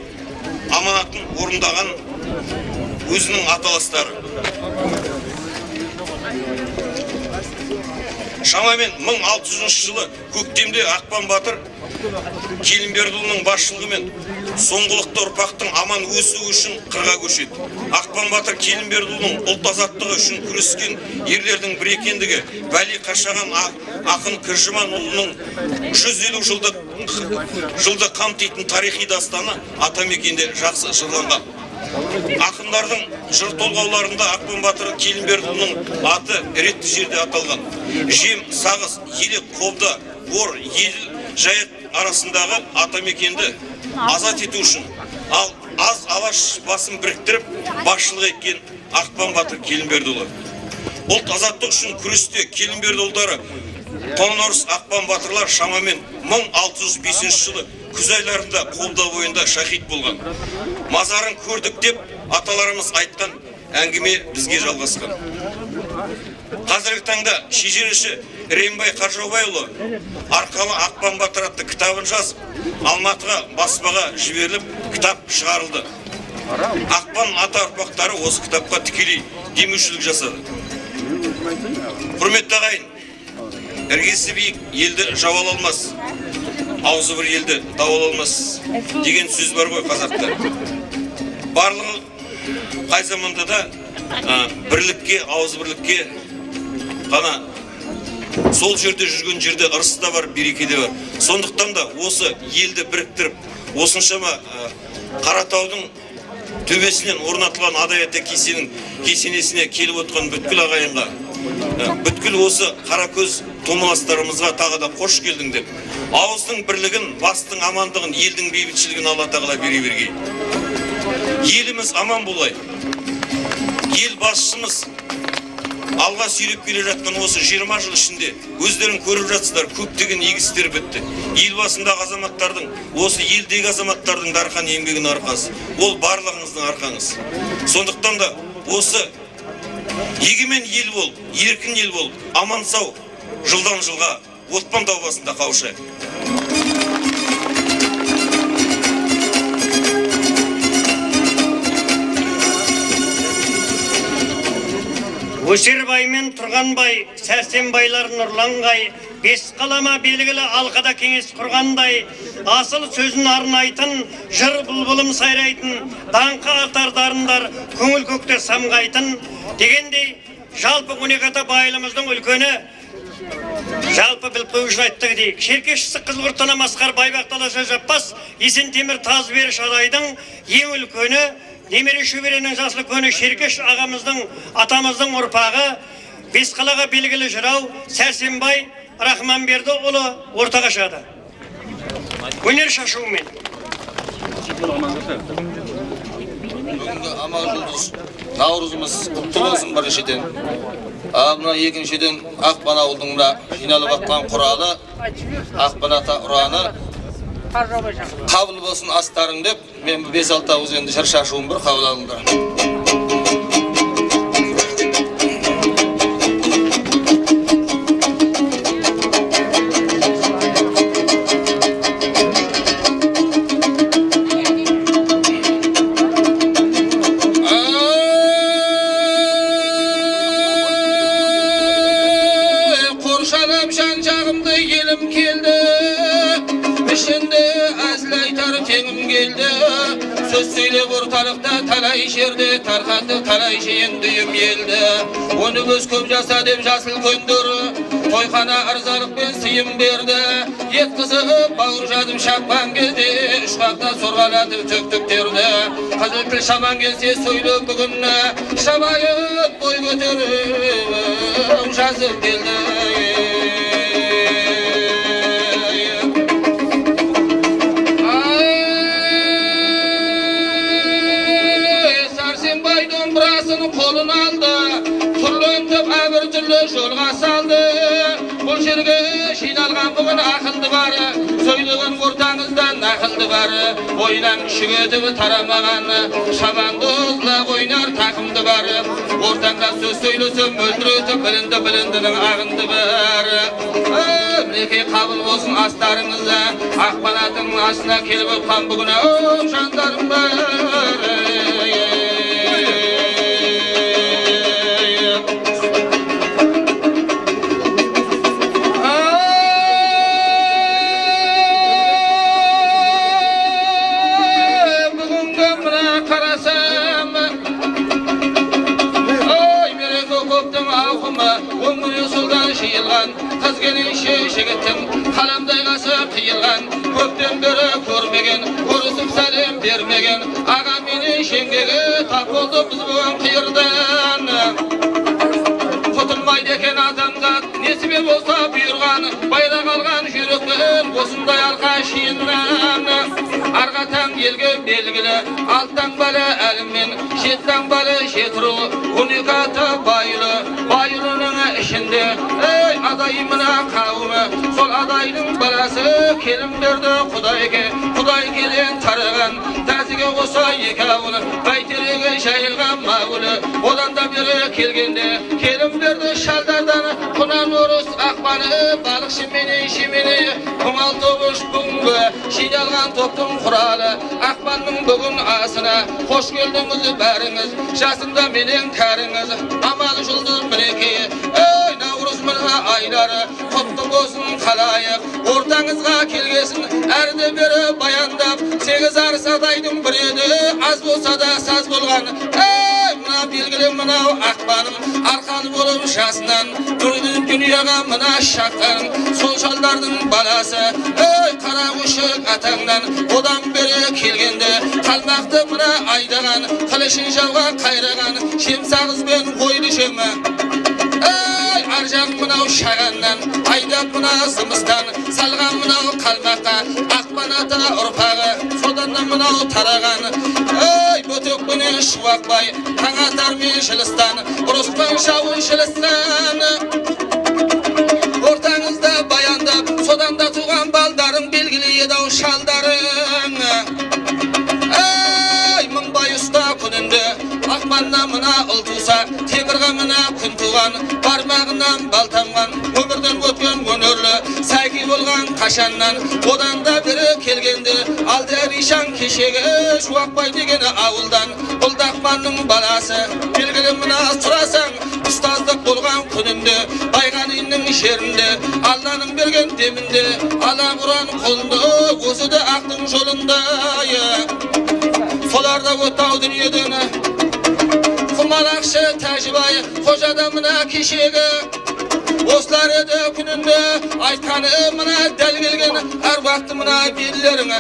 аманатын орындаған өзінің аталастары. Шамамен 1600 жылы көктемде Ақпан батыр Келімбердіұлының басшылығымен соңғылықты ұрпақтың аман өсуі үшін қырға көшеді. Ақпан батыр Келімбердіұлының ұлт азаттығы үшін күрескен ерлердің бір екендігі Бәли Қашаған ақын Кіржіманұлының 150 жылды қамтитын тарихи дастаны Атамекенде жақсы жырланған. Ақындардың жыр толғауларында Ақпан батыр Келімбердіұлының аты ретті жерде аталған. Жем, сағыз, елек, қобда, ор, ел, жайық арасындағы Атамекенді азат ету үшін ал аз алаш басын біріктіріп басшылық еткен Ақпан батыр Келімбердіұлы. Ұлт азаттық үшін күресте Келімбердіұлдары Қоңырс Ақпан батырлар шамамен 1605 жылы күз айларында Қобда бойында шахид болған. Мазарын көрдік деп аталарымыз айтқан әңгіме бізге жалғасқан. Қазіргі таңда шежіреші Рембай Қаржаубайұлы арқалы Ақпан батыр атты кітабын жазып, Алматыға баспаға жіберіліп, кітап шығарылды. Ақпан ата ұрпақтары осы кітапқа тікелей демеушілік жасады. Құрметті ағайын, іргесі биік елді жауал алмас, аузы бір елді дауал алмас деген сөз бар ғой қазақта. Барлығы қай заманда да бірлікке, ауыз бірлікке ғана сол жерде жүрген жерде ырыс та бар, береке де бар. Сондықтан да осы елді біріктіріп, осыншама Қаратаудың төбесінен орнатылған Адай-ата кесенесіне келіп отқан бүткіл ағайынға, бүткіл осы қаракөз томаластарымызға тағы да қош келдің деп, ауыздың бірлігін, бастың амандығын, елдің бейбітшілігін Алла тағала бере бергей. Еліміз аман болай. Ел басшымыз алға сүйреп келе жатқан осы 20 жыл ішінде өздерін көріп жатсыздар, көптеген игі істер бітті. Ел басындағы азаматтардың, осы елдегі азаматтардың дарқан еңбегінің арқасы. Ол барлығыңыздың арқаңыз. Сондықтан да осы егемен ел бол, еркін ел бол, аман сау, жылдан жылға Отпан таубасында қауышайық. Өсербай мен Тұрғанбай, Сәрсенбайлар нұрланғай, бес қалама белгілі алқада кеңес құрғандай, асыл сөзін арнайтын, жыр бұлбұлым сайрайтын, даңқы артар дарындар, көңіл көкте самғайтын, дегендей, жалпы 12 ата байылымыздың үлкені, жалпы біліп қойғышын айттығы дейік. Шеркешісі Қызылқұрттан Масқар Байбақтала сөз жаппас, Есен Темір Тазберіш Адайдың ең үлкені, немере шөберенің жасыл көні Шеркеш ағамыздың, атамыздың ұрпағы, Бесқалаға белгілі жырау Сәрсенбай Рахманберді ұлы ортаға шығады. Өнер шашуымен. Бүгінгі Аманжұлдыз наурызымыз құтты болсын біріншіден. Мына екіншіден Ақпан ауылдың жиналып атқан құралы, Ақпан ата ұраны қабыл болсын астарың деп, мен 5-6 ауыз енді жыр шашуым бір қабыл алыңдар. Söz söylеп орталықта талай жерде тарқанды талай жиын дүйім елді. Оны өз көп жаса деп жасыл көндірі тойхана арзалықпен сыйым берді. Ет қызып бауыр жадым шапқан кезде ұшқақта сорғалатып төктіктерді. Қызыл тіл шаман келсе сөйлеп бүгінні шабайып бой көтеріп жазып келді. Қолын алды, түрлентіп әбір түрлі жолға салды. Бұл жерге жиналған бүгін ақылды бары, сөйлеген ортаңыздан ақылды бары. Ойнан күшік өтіп тарамаған, шабандозла ойнар тақымды бары. Ортаңда сөз сөйлесіп мөлдір өтіп біліндінің ағынды бары. Мінекей қабыл болсын астарыңызда, Ақпан атының асына келіп өтқан бүгін жандарым бар. келиши жігіттің қаламдай қасы қиылған көптен бері көрмеген көрісіп сәлем бермеген аға менің жеңгеге тап болды біз бүгін қиырдан құтылмайды екен адамзат несібе болса бұйырған байрақ алған жүрекпен осындай арқа шиыннан арқа таң елге белгілі алттан балы әліммен жеттан балы жетіру 12 аты байлының ішінде ей адай мына қауымы сол адайдың баласы келін берді құдай келен тараған тәзіге қоса екі ауылы бәйтерегі жайылған мауылы одан да бері келгенде келін берді шалдардан құнан орыс ақпаны балықшы шемене құмал тобыш бүгінгі жиналған топтың құралы ақпанның бүгін асына қош келдіңіз бәріңіз жасында менен кәріңіз амал жұлдыз мінекей ей наурыз мына айлары құтты болсын қалайық ортаңызға келгесін әрде бері баяндап сегіз арыс адайдың бір еді аз болса да саз болған ей мына белгілі мынау ақпаным арқаны болып жасынан дүнияға мына шаққан сол шалдардың баласы ей қара көшік атаңнан одан бері келгенде қалмақты мына айдаған қылышын жауға қайраған шемсағызбен қойды жемі ей аржан мынау шағаннан айдап мына зымыстан салған мынау қалмаққа ақпан ата ұрпағы содан мынау тараған ей бөтекпенен шуақбай таң атармен жылыстан ұрыспен жауын жылыстан ортаңызда баяндап содан да туған балдарың белгілі еді-ау шалдарың ей мыңбай ұста күнінде ақпаннан мына ұл туса темірға мына күн туған бармағынан бал тамған өмірден өткен өнерлі сәйки болған қашаннан одан да бері келгенде алды ришан кешегі жуақбай деген ауылдан бұл ақпанның баласы белгілі мына сұрасаң ұстаздық болған күнінде байғаниннің жерінде алланың берген демінде ала құран қолында өзі де ақтың жолында соларда өтті ау дүниеден құмалақшы тәжібай қожада мына кешегі осылар еді күнінде айтқаны мына дәл келген әр уақытты мына белгілерің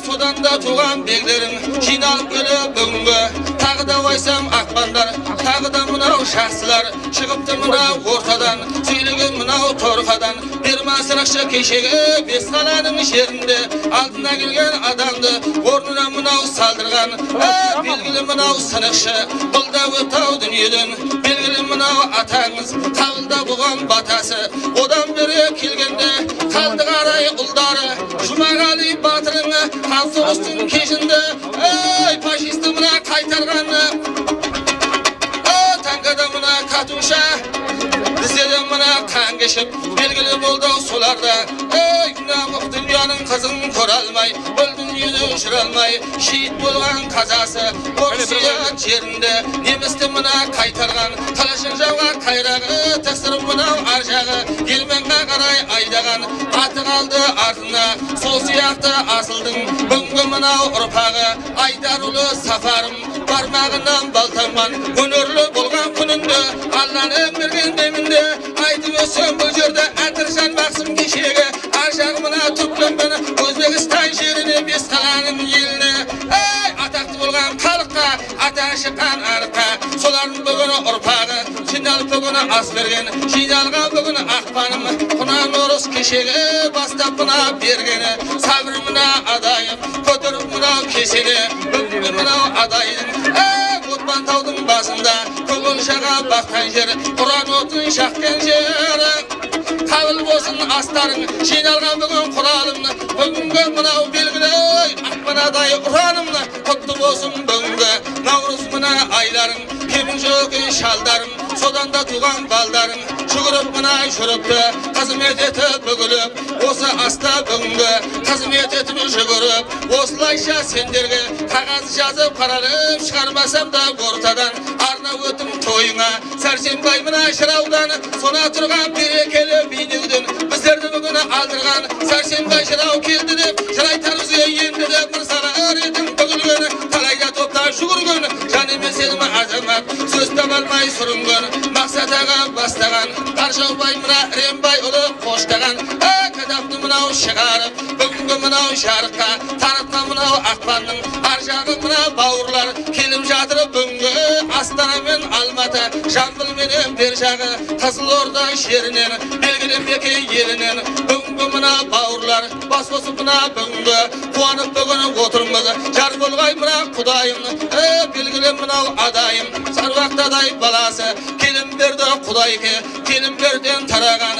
содан да туған бегдерің жиналып келіп бүгінгі тағы да ойсам ақпандар тағы да мынау жақсылар шығыпты мына ортадан сөйлеген мынау торқадан бермасырықшы кешегі бес қаланың жерінде алдына келген адамды орнына мынау салдырған белгілі мынау сынықшы бұл да өтау дүниеден белгілі мынау атаңыз қабылда бұған батасы одан бері келгенде қалды қарай ұлдары жұмағали батырыңы қан соғыстың кешінде ей фашисті мына қайтарғаны таңғада мына катуша бізде де мына қан кешіп белгілі болды соларда ей намық дүнияның қызын көре алмай бұл дүниеде жүре алмай шейіт болған қазасы орсия жерінде немісті мына қайтарған қылышын жауға қайрағы тастырып мынау ар жағы елменға қарай айдаған аты қалды артына сол сияқты асылдың бүгінгі мынау ұрпағы айдарұлы сафарым бармағынан балтамған өнерлі болған күнінде алланың берген демінде айтып өссем бұл жерде әтіржан бақсым кешегі ар жағы мына түркменбен өзбекстан жеріне бес қаланың еліне ей атақты болған халыққа ата шыққан арқа солардың бүгіні ұрпағы жиналып бүгіні ас берген жиналған бүгіні ақпаным құнан орыс кешегі бастап мына бергені сабыр мына адайым көтеріп мынау кесені бүгінгі мынау адайым отпан таудың басында көңіл шаға баққан жер құран отын жаққан жер қабыл болсын астарың жиналған бүгін құралымны бүгінгі мынау белгілі ақпан адай ұранымны құтты болсын бүгінгі наурыз мына айларың кемің жоқ шалдарың содан да туған балдарың жүгіріп мына жүріпті қызмет етіп бүгіліп осы аста бүгінгі қызмет етіп жүгіріп осылайша сендерге қағаз жазып қаралып шығармасам да ортадан арна өтім тойыңа сәрсенбай мына жыраудан сона тұрған берекелі бейнеуден біздерді бүгіні алдырған сәрсенбай жырау келді деп жыр айтарымызға енді деп мырзаға ретің бүгілген талайда топта жүгірген жан емес едім азамат сөз таба алмай сүрінген мақсат аға бастаған қаржаубай мына рембай ұлы қош жарыққа танытқан мынау ақпанның ар жағы мына бауырлар келіп жатыр бүгінгі Астана мен Алматы Жамбыл менен бер жағы Қызылорда жерінен белгілі мекен елінен бүгінгі мына бауырлар бас қосып мына бүгінгі қуанып бүгін отырмыз жар болғай мына құдайым белгілі мынау адайым саруақтадай баласы келін берді құдайке келін берден тараған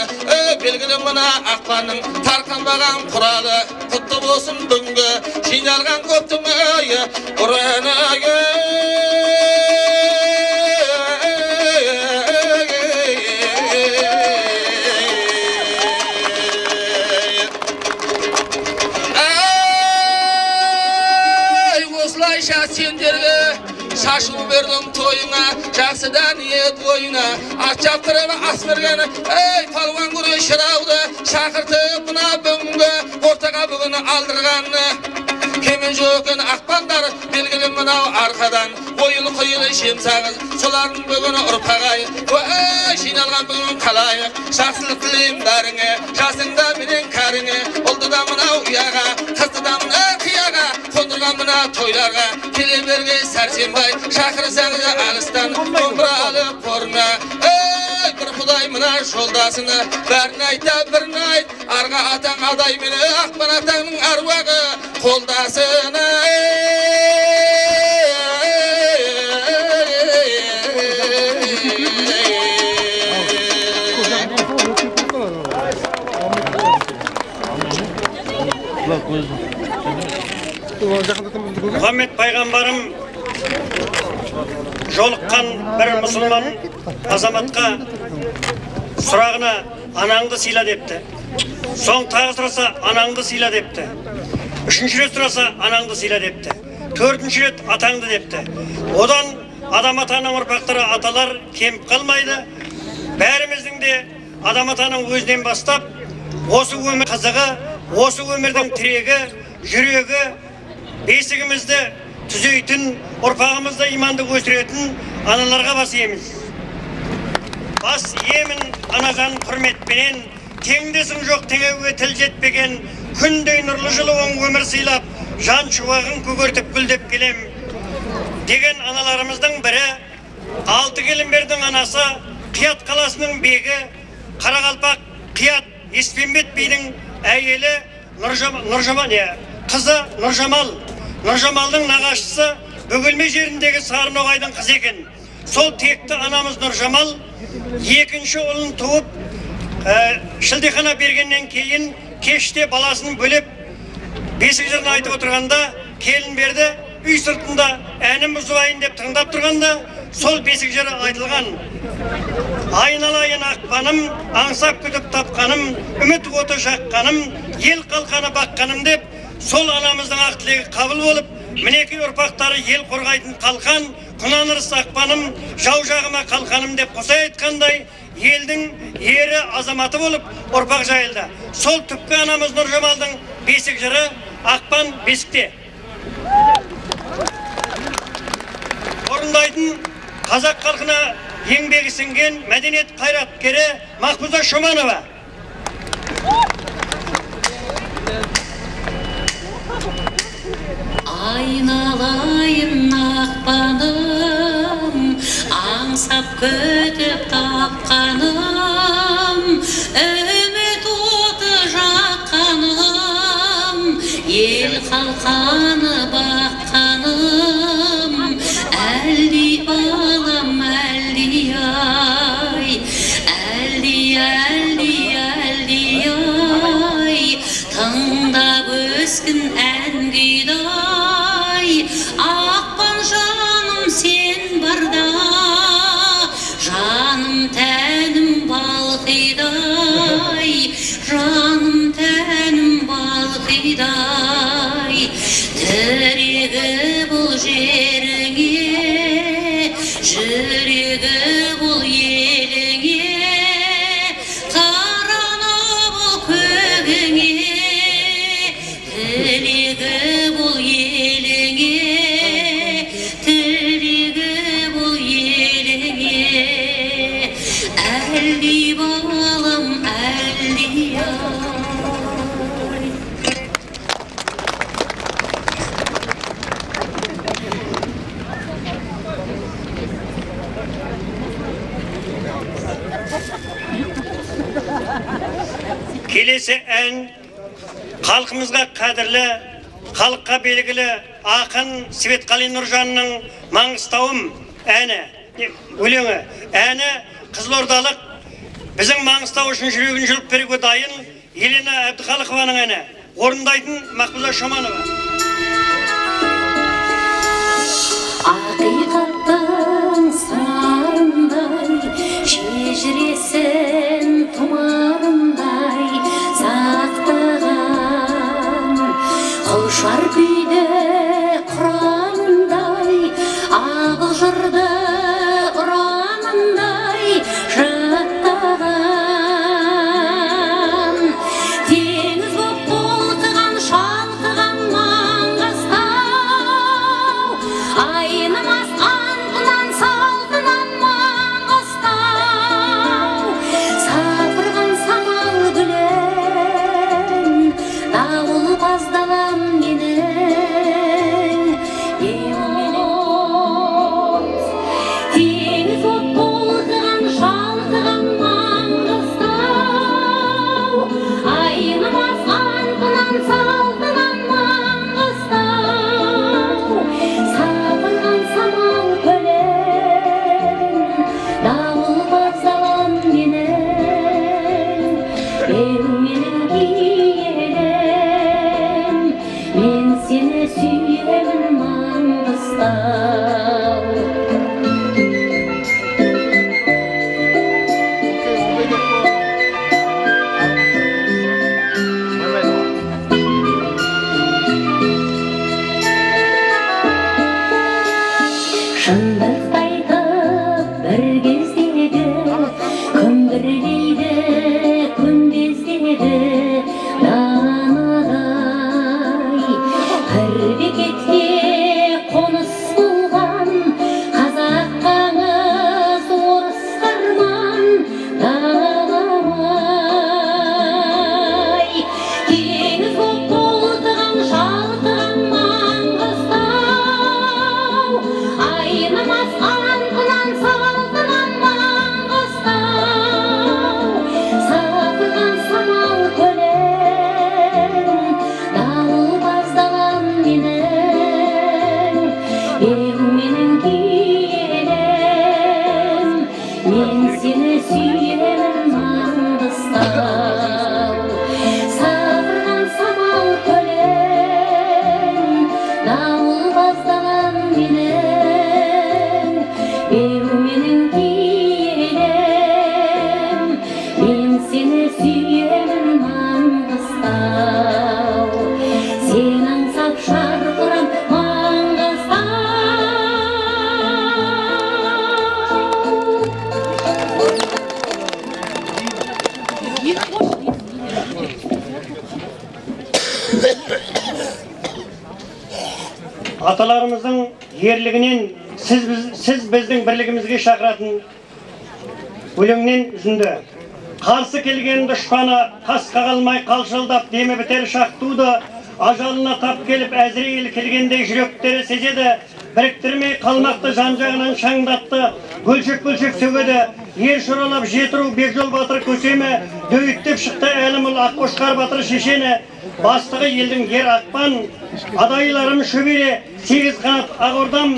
белгілі мына ақпанның тарқанбаған құралы құтты болсын бүгінгі жиналған көптің ұраны осылайша сендерге шашу бердім тойыңа жақсыдан ет ойына ат жаптырып ас берген палуан күрес шырауды шақыртып мына бүгінгі ортаға бүгін алдырған кемен жоқын ақпандар белгілі мынау арқадан ойыл құйылы шемсағыз солардың бүгін ұрпағай жиналған бүгін қалайық жақсылық тілеймін бәріңе жасыңда менен кәріңе ұлды да мынау ұяға қызды да мына қияға қондырған мына тойларға келе берге сәрсенбай шақырсаңыз алыстан домбыралы қорына бір құдай мына жолдасыны бәрін айта бірін айт арға атаң адай мені ақпан атаңның аруағы қолдасыны Мұхаммед пайғамбарым жолыққан бір мұсылман азаматқа сұрағына анаңды сыйла депті. Соң тағы сұраса анаңды сыйла депті. Үшінші рет сұраса анаңды сыйла депті. Төртінші рет атаңды депті. Одан адам атаның ұрпақтары аталар кеміп қалмайды. Бәріміздің де адам атаның өзінен бастап осы өмір қызығы, осы өмірдің тірегі, жүрегі, бесігімізді түзейтін, ұрпағымызды иманды өсіретін аналарға бас иеміз. Бас иемін анажан құрметпенен, теңдесің жоқ теңеуге тіл жетпеген, күндей нұрлы жылы оң өмір сыйлап, жан шуағын көгертіп гүлдеп келем. Деген аналарымыздың бірі, алты келімбердің анасы, Қият қаласының бегі, Қарақалпақ Қият Еспенбет бидің әйелі қызы Нұржамал. Нұржамалдың нағашысы Бөгелме жеріндегі Сарыноғайдың қызы екен. Сол текті анамыз Нұржамал екінші ұлын туып, шілдехана бергеннен кейін кеште баласын бөлеп, бесік жырын айтып отырғанда, келін берді, үй сыртында әнім бұзуайын деп тыңдап тұрғанда, сол бесік жыры айтылған. Айналайын ақпаным, аңсап күтіп тапқаным, үміт оты жаққаным, ел қалқаны баққаным деп, сол анамыздың ақ тілегі қабыл болып, мінеки ұрпақтары ел қорғайтын қалқан, құнанырыс ақпаным, жау жағыма қалқаным деп қоса айтқандай, елдің ері азаматы болып ұрпақ жайылды. Сол түпкі анамыз Нұржамалдың бесік жыры ақпан бесікте. Орындайтын қазақ халқына еңбегі сіңген мәдениет қайраткері Мақпуза Шоманова. Айналайын ақпаным, аңсап күтіп тапқаным, үміт оты жаққаным, ел қалқаны баққаным, әлди балам әлди-ай, әлди-ай, тыңдап өскін ән күйдай, ақпан жаным сен барда, жаным тәнім балқидай, жаным тәнім балқидай, тірегі бұл жеріңе, жүрегі бұл еліңе, тараны бұл көгіңе, тілегі бұл еліңе, тілегі бұл еліңе, әлди балам әлди-ай. келесі ән халқымызға қадірлі, халыққа белгілі ақын Светқали Нұржанның Маңғыстауым әні, өлеңі. Әні қызылордалық біздің Маңғыстау үшін жүрегін жүріп беруге дайын Елена Әбдіхалықованың әні. Орындайтын Мақбұза Шоманова. Ақиқаттың сарындай, шежіресін тұмарындай сақтаған, құлшар күйді құранындай, ағыл жырды ұранындай жаттаған. Теңіз боп толқыған, шалқыған Маңғыстау, айнымас антынан салтынан Маңғыстау. Сапырған самал гүлін, дауыл баздаған менің еуменің. Теңіз боп толқыған, шалқыған Маңғыстау, айнымас антынан салтынан Маңғыстау. Сапырған самал гүлін, дауыл баздаған менің еуменің киелім. Мен сені сүйемін Маңғыстау. Шындықты айтып бір кездегі, күмбірлейді күмбездегі данадай. Бір бекетке қоныс болған қазақ қаңыз орыс қырман даламай. Теңіз боп толқыған, шалқыған Маңғыстау, айнымас антынан салтынан Маңғыстау. Сапырған самал гүлін, дауыл баздаған менің еуменің киелім. Мен сені сүйемін Маңғыстау. Сапырған самал гүлін, дауыл баздаған менің еуменің киелім. Мен сені сүйемін Маңғыстау. Сен аңсап шарқырам Маңғыстау. Аталарымыздың ерлігінен сіз біздің бірлігімізге шақыратын өлеңнен үзінді. Қарсы келген дұшпаны қасқа қалмай қалшылдап демі бітер шақ туды. Ажалына тап келіп әзірейіл келгендей жүректері сезеді. Біріктірмей қалмақты жан-жағынан шаңдатты. Бөлшек-бөлшек сөгеді. Ер шұралап жетіру Бекжол батыр көсемі. Дөйіттеп шықты әлімұл Аққошқар батыр шешені. Бастығы елдің ер ақпан. Адайларым шөбере, 8 қанат ағордам.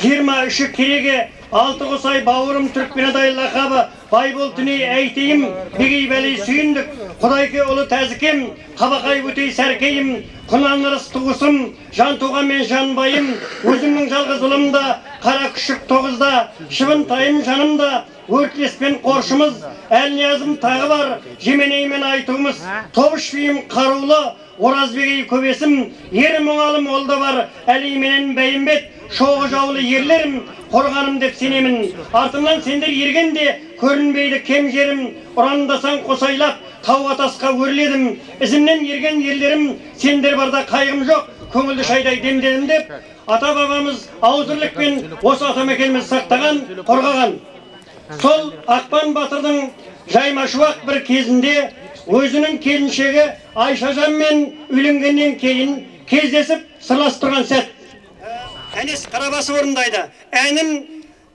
23-і кереге, 6 қосай бауырым Түркменадай лақабы. Байбол түней әйтейім, бегей бәлей сүйіндік. Құдайке ұлы тәзікем, қабақай өтей сәркейім. Құнанырыс туғысым, жан туған мен жанбайым. Өзімнің жалғыз ұлымда, қара күшік тоғызда. Шыбын тайым жанымда, өртлеспен қоршымыз. Әлниязым тағы бар, жеменеймен айтуымыз. Тобыш бейім қарулы, Оразбегей көбесім. Ерім оңалым олда бар, әлейменен бәйімбет. Шоғы жаулы ерлерім, қорғаным деп сенемін. Артымнан сендер ергенде, көрінбейді кем жерім. Ұрандасаң қосайлап, тауға тасқа өрледім. Ізімнен ерген ерлерім, сендер барда қайғым жоқ. Көңілді шайдай демдедім деп, ата-бабамыз ауызбірлікпен осы атамекеніміз сақтаған, қорғаған. Сол Ақпан батырдың жаймашуақ бір кезінде өзінің келіншегі Айшажанмен үйленгеннен кейін кездесіп сырластырған сәт. Әнес Қарабасы орындайды. Әнін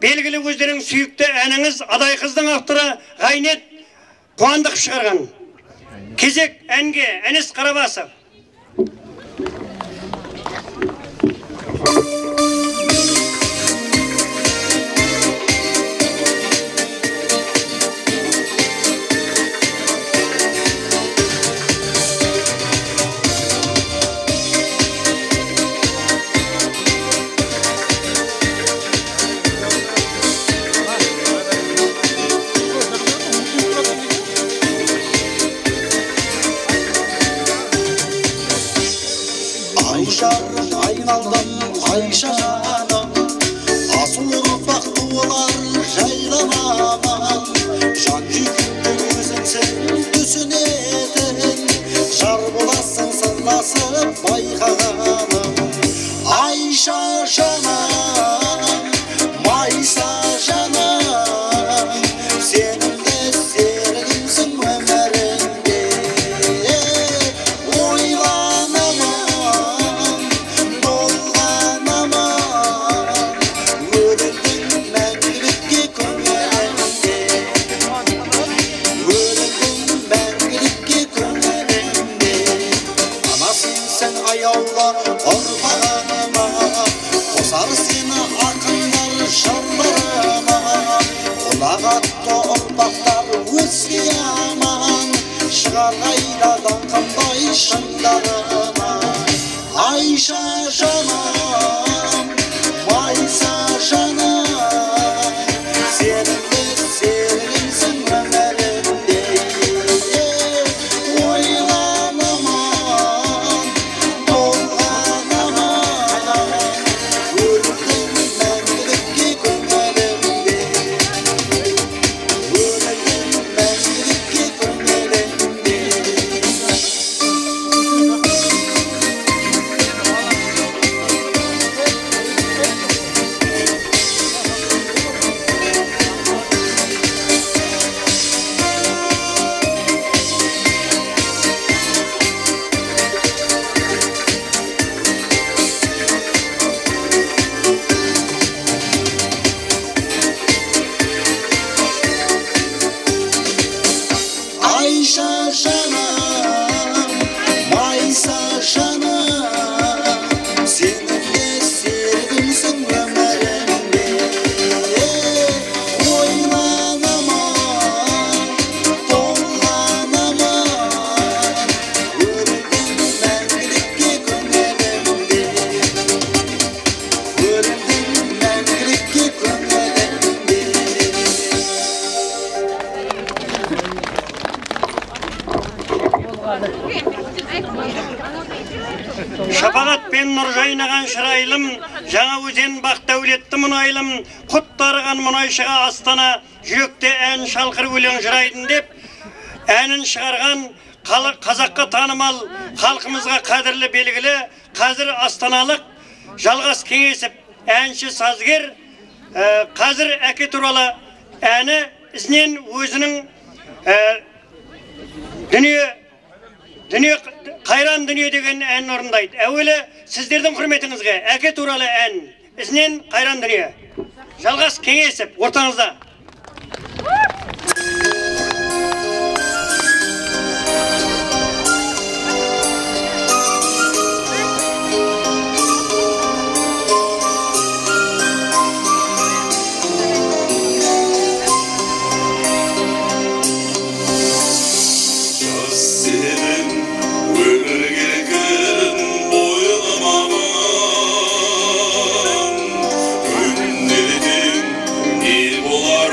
белгілі өздерің сүйікті әніңіз Адай қыздың авторы Ғайнет Қуандық шығарған. Кезек әнге Әнес Қарабасов. Ayşe canım, asıl ufak dualar jaylanamam. Can yükümlü gözümsün düsün edin, jar bulasın sırlasıp baykanım. Ayşe canım, Maysa canım, senin de serimsin ömrümde. Ayavlar ormanıma, kosar seni akınlar şarlarıma. Kulağatta ortaklar özge yaman, çıkar gayradan kanday şanlarıma. Ayşe canım, Maysa canım, senin de serimsin ömrümde. Ayşe canım, Maysa canım, senin de sevimsin ömrümde. Oynanamam, dolanamam, öldüm mendilikki gönlümde. Öldüm mendilikki gönlümde. Şapagat ben nur jaynagan şırайлым, жаңа өзен бақ дәулетті мұнайлым, құт дарыған мұнайшыға астана, жүректе ән шалқыр өлең жырайдың деп, әнін шығарған қазаққа танымал, халқымызға қадірлі белгілі, қазір астаналық Жалғас Кеңесіп, әнші сазгер, қазір әке туралы әні ізінен өзінің Қайран дүние деген ән орындайды. Әуелі сіздердің құрметіңізге әке туралы ән, ізінен Қайран дүние. Жалғас Кеңесіп, ортаңызда. Bolar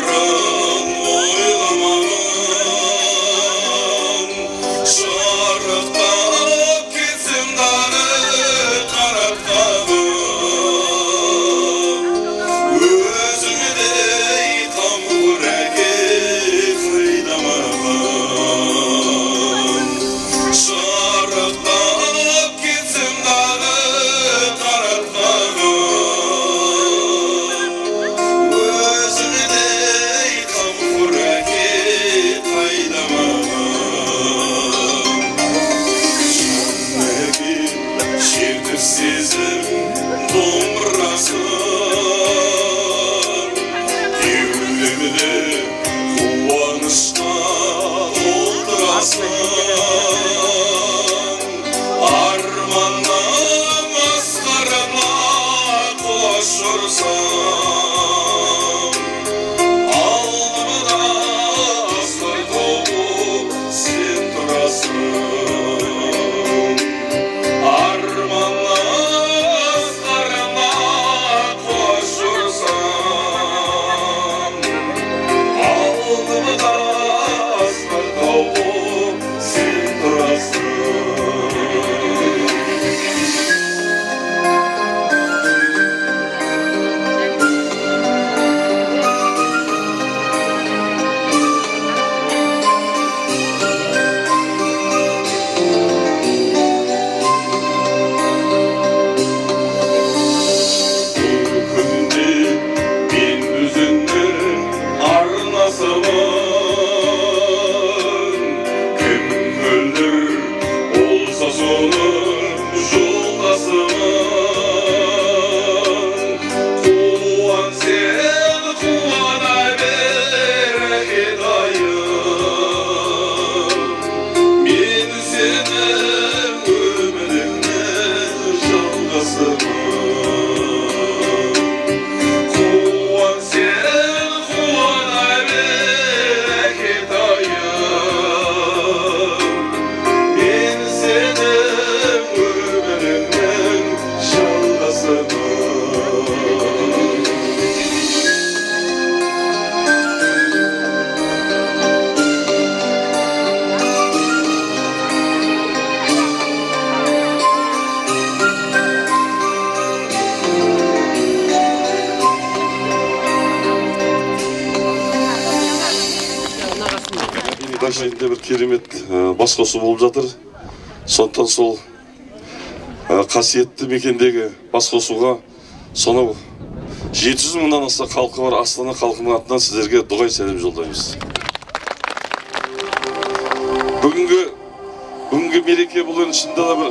май шетінде бір керемет басқосу болып жатыр. Сондықтан сол қасиетті мекендегі басқосуға сонау 700 мыңнан аса халқы бар Астана халқының атынан сіздерге дұғай сәлем жолдаймыз. Бүгінгі мереке бұл шынында да бір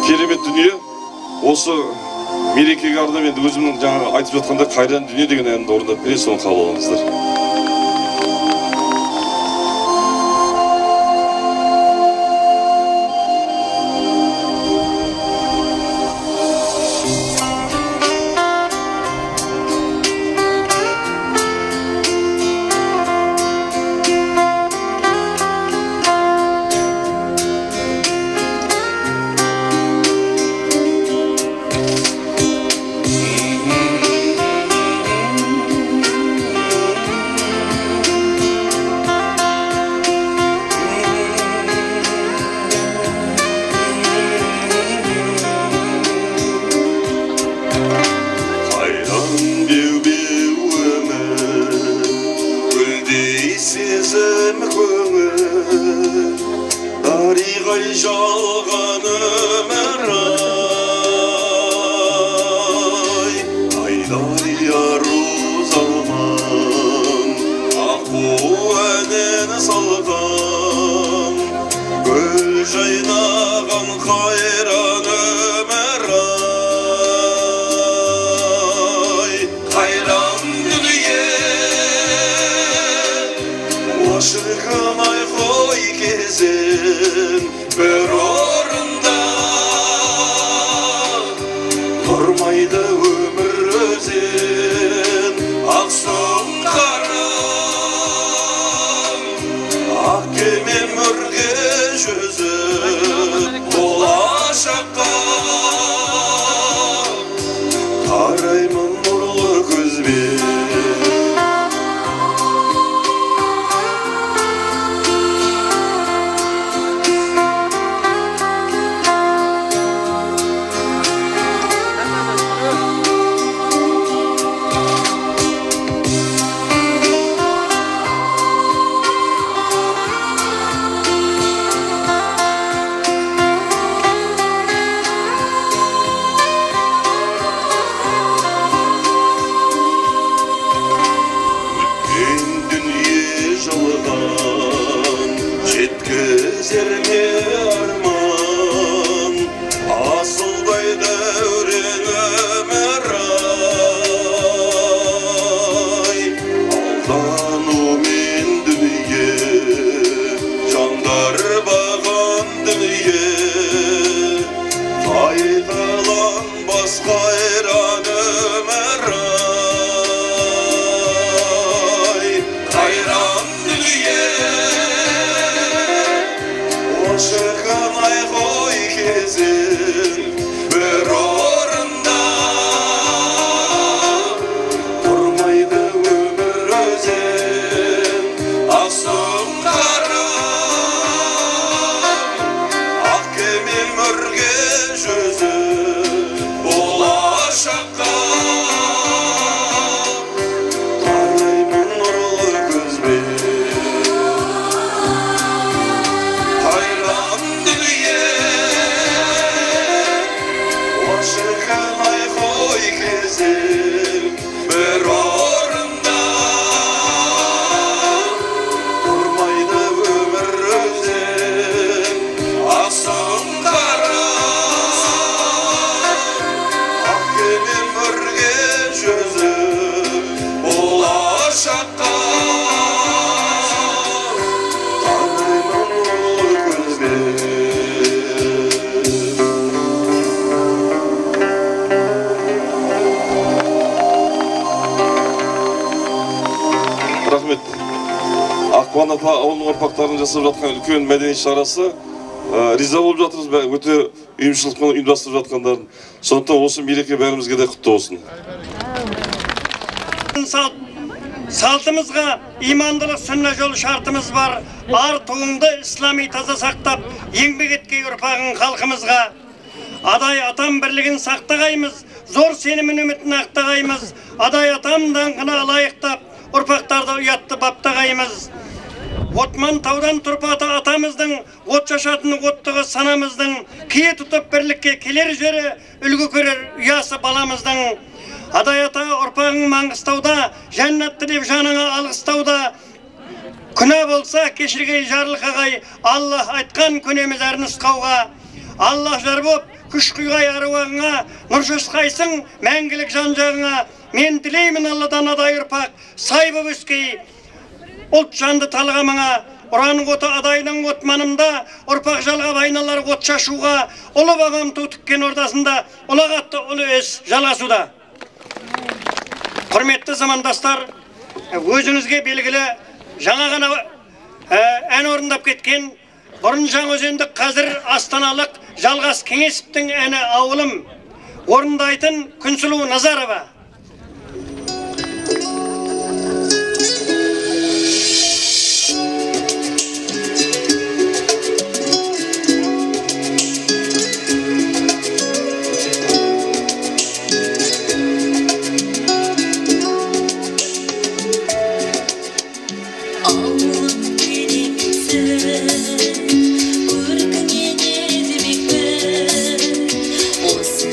керемет дүние. Осы мерекеге арнап енді өзімнің жаңа айтып жатқанда қайран дүние деген әнді орындап берейін, соны қабыл алыңыздар. Ауылдың ұрпақтарының жасап жатқан үлкен мәдени шарасы, риза болып жатырмыз, өте ұйымшылықпен ұйымдастырып жатқандарын. Сондықтан осы мереке бәрімізге де құтты болсын. Салтымызға имандылық сүнна жол шартымыз бар. Ар туыңды ислами таза сақтап, еңбек еткен ұрпағын халқымызға. Адай атам бірлігін сақтағаймыз, зор сенімін үмітін ақтағаймыз. Адай атам даңқына лайықтап, ұрпақтарды ұятты баптағаймыз. Отман таудан тұрпаты атамыздың, от шашатын оттығы санамыздың, кие тұтып бірлікке келер жері, үлгі көрер ұясы баламыздың. Адай ата ұрпағың Маңғыстауда, жәннатты деп жаныңа алғыстауда, күнә болса кешіргей жарлық ағай, Аллах айтқан көнеміз әр нұсқауға. Аллах жар боп, күш құйғай аруағыңа, нұр шашқайсың мәңгілік жан жағыңа. Мен тілеймін Алладан адай ұрпақ, сай боп өскей, ұлт жанды талғамыңа. Ұраның оты адайдың отманымда, ұрпақ жалғап айналар от шашуға. Ұлы бабам ту тіккен ордасында, ұлағатты ұлы өз жалғасуда. Құрметті замандастар, өзіңізге белгілі жаңа ғана ән орындап кеткен бұрын Жаңаөзендік, қазір астаналық Жалғас Кеңесіптің әні ауылым орындайтын Күнсұлу Назарова. Осы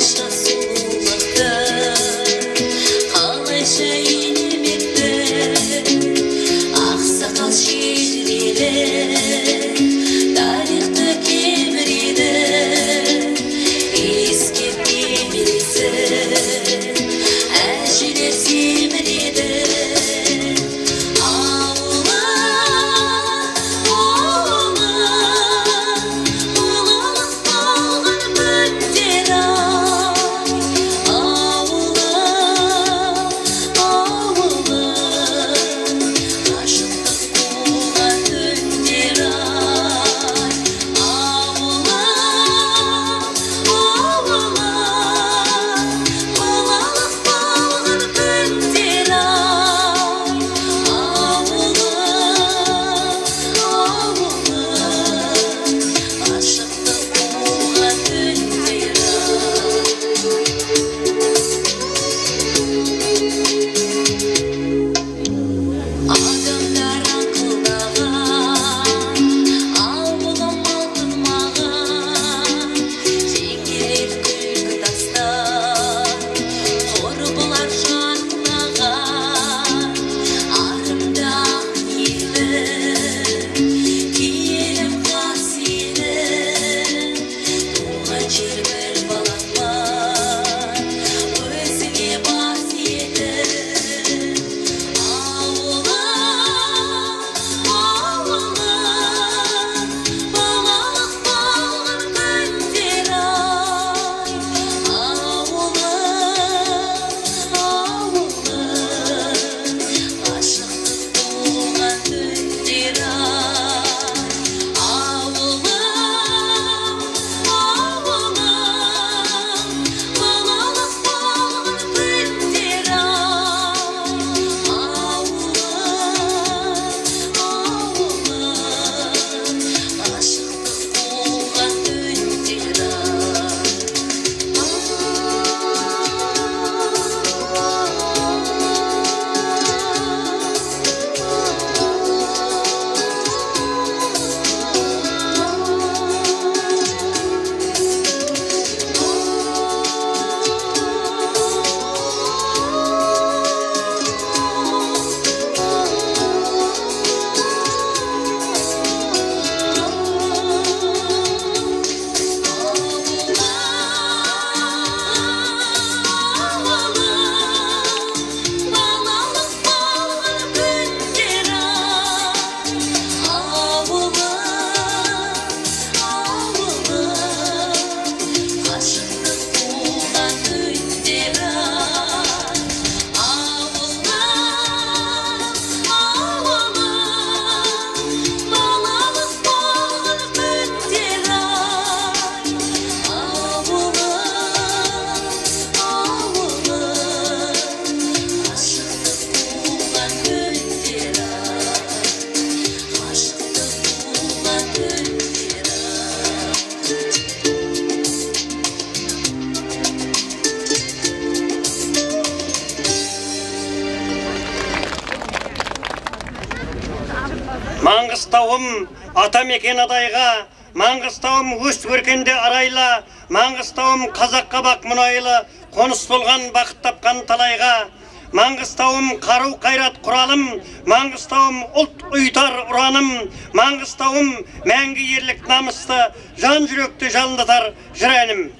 Маңғыстауым атамекен адайға, Маңғыстауым өст өркенде арайла, Маңғыстауым қазаққа бақ мұнайлы, қоныс болған бақыт тапқан талайға. Маңғыстауым қару қайрат құралым, Маңғыстауым ұлт ұйытар ұраным, Маңғыстауым мәңгі ерлік намысты, жан жүректі жалындатар жыр-әнім.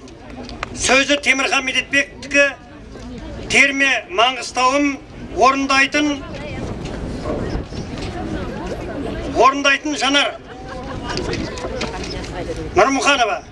Сөзі Темірхан Медетбектікі, терме Маңғыстауым орындайтын Жанар Нұрмұханова.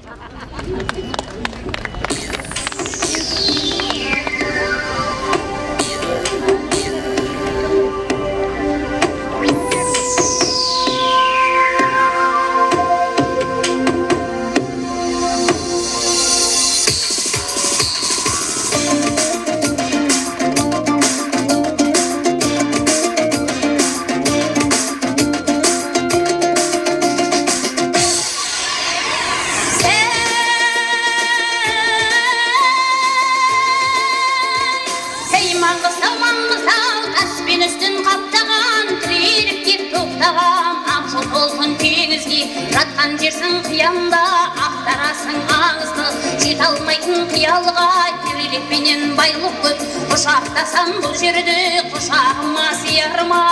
Жатқан жерсің қиямда, ақтарасың аңызды, жет алмайтын қиялға, ерлікпенен байлық көп, құшақтасам бұл жерді, құшағыма сиярма.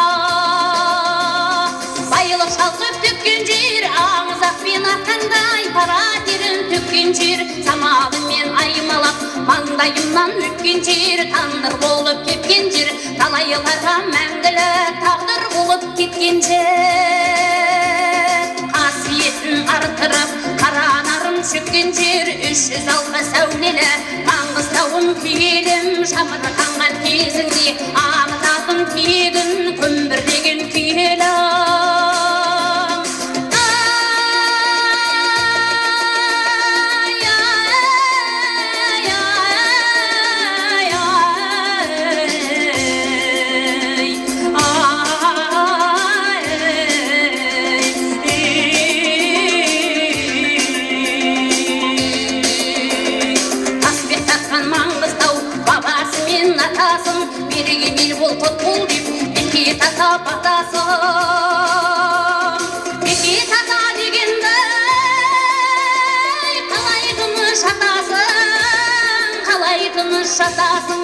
Байлық шалқып төккен жер, аңыз ақпен аққандай, пара терін төккен жер, самалымен аймалап, маңдайымнан өткен жер, тандыр болып кеткен жер, талайларға мәңгілік тағдыр болып кеткен жер. Қасиетін артырып, қаранарым шөккен жер, 300 алға сәулелі, Маңғыстауым киелім, шамырқанған кезіңде, аңытатын тегін, көмбірлеген киелі. Беке тата дегенді қалай тыныш жатасың,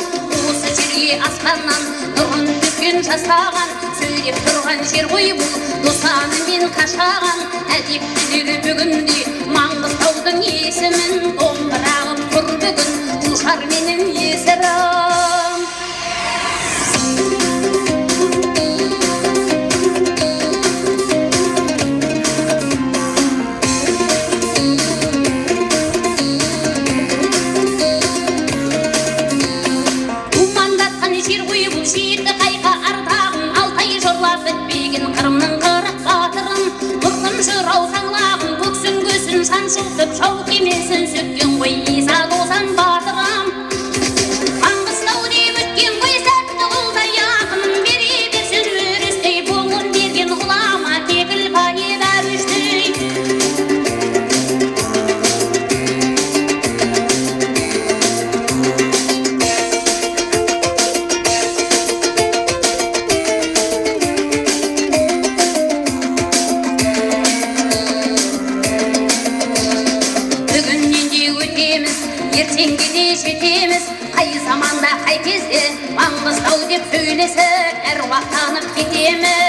осы жерге аспаннан нұрын төккен жасаған, сөйлеп тұрған жер ғой бұл, досанымен қашаған, әдептілігі бүгінде Маңғыстаудың есімін домбырағып тұр бүгін, тұшар менің есірім. Шау кемесін сөккен ғой, иса дозан батырам. Маңғыстау деп өткен ғой, сәтті құлдай ақын, бере берсін өрістей, көңіл берген ғұлама, кекіл пайда өштей. Ертеңгеде жетеміз, қай заманда қай кезде, Маңғыстау деп сөйлесіп, әр уақыт танып кетеміз.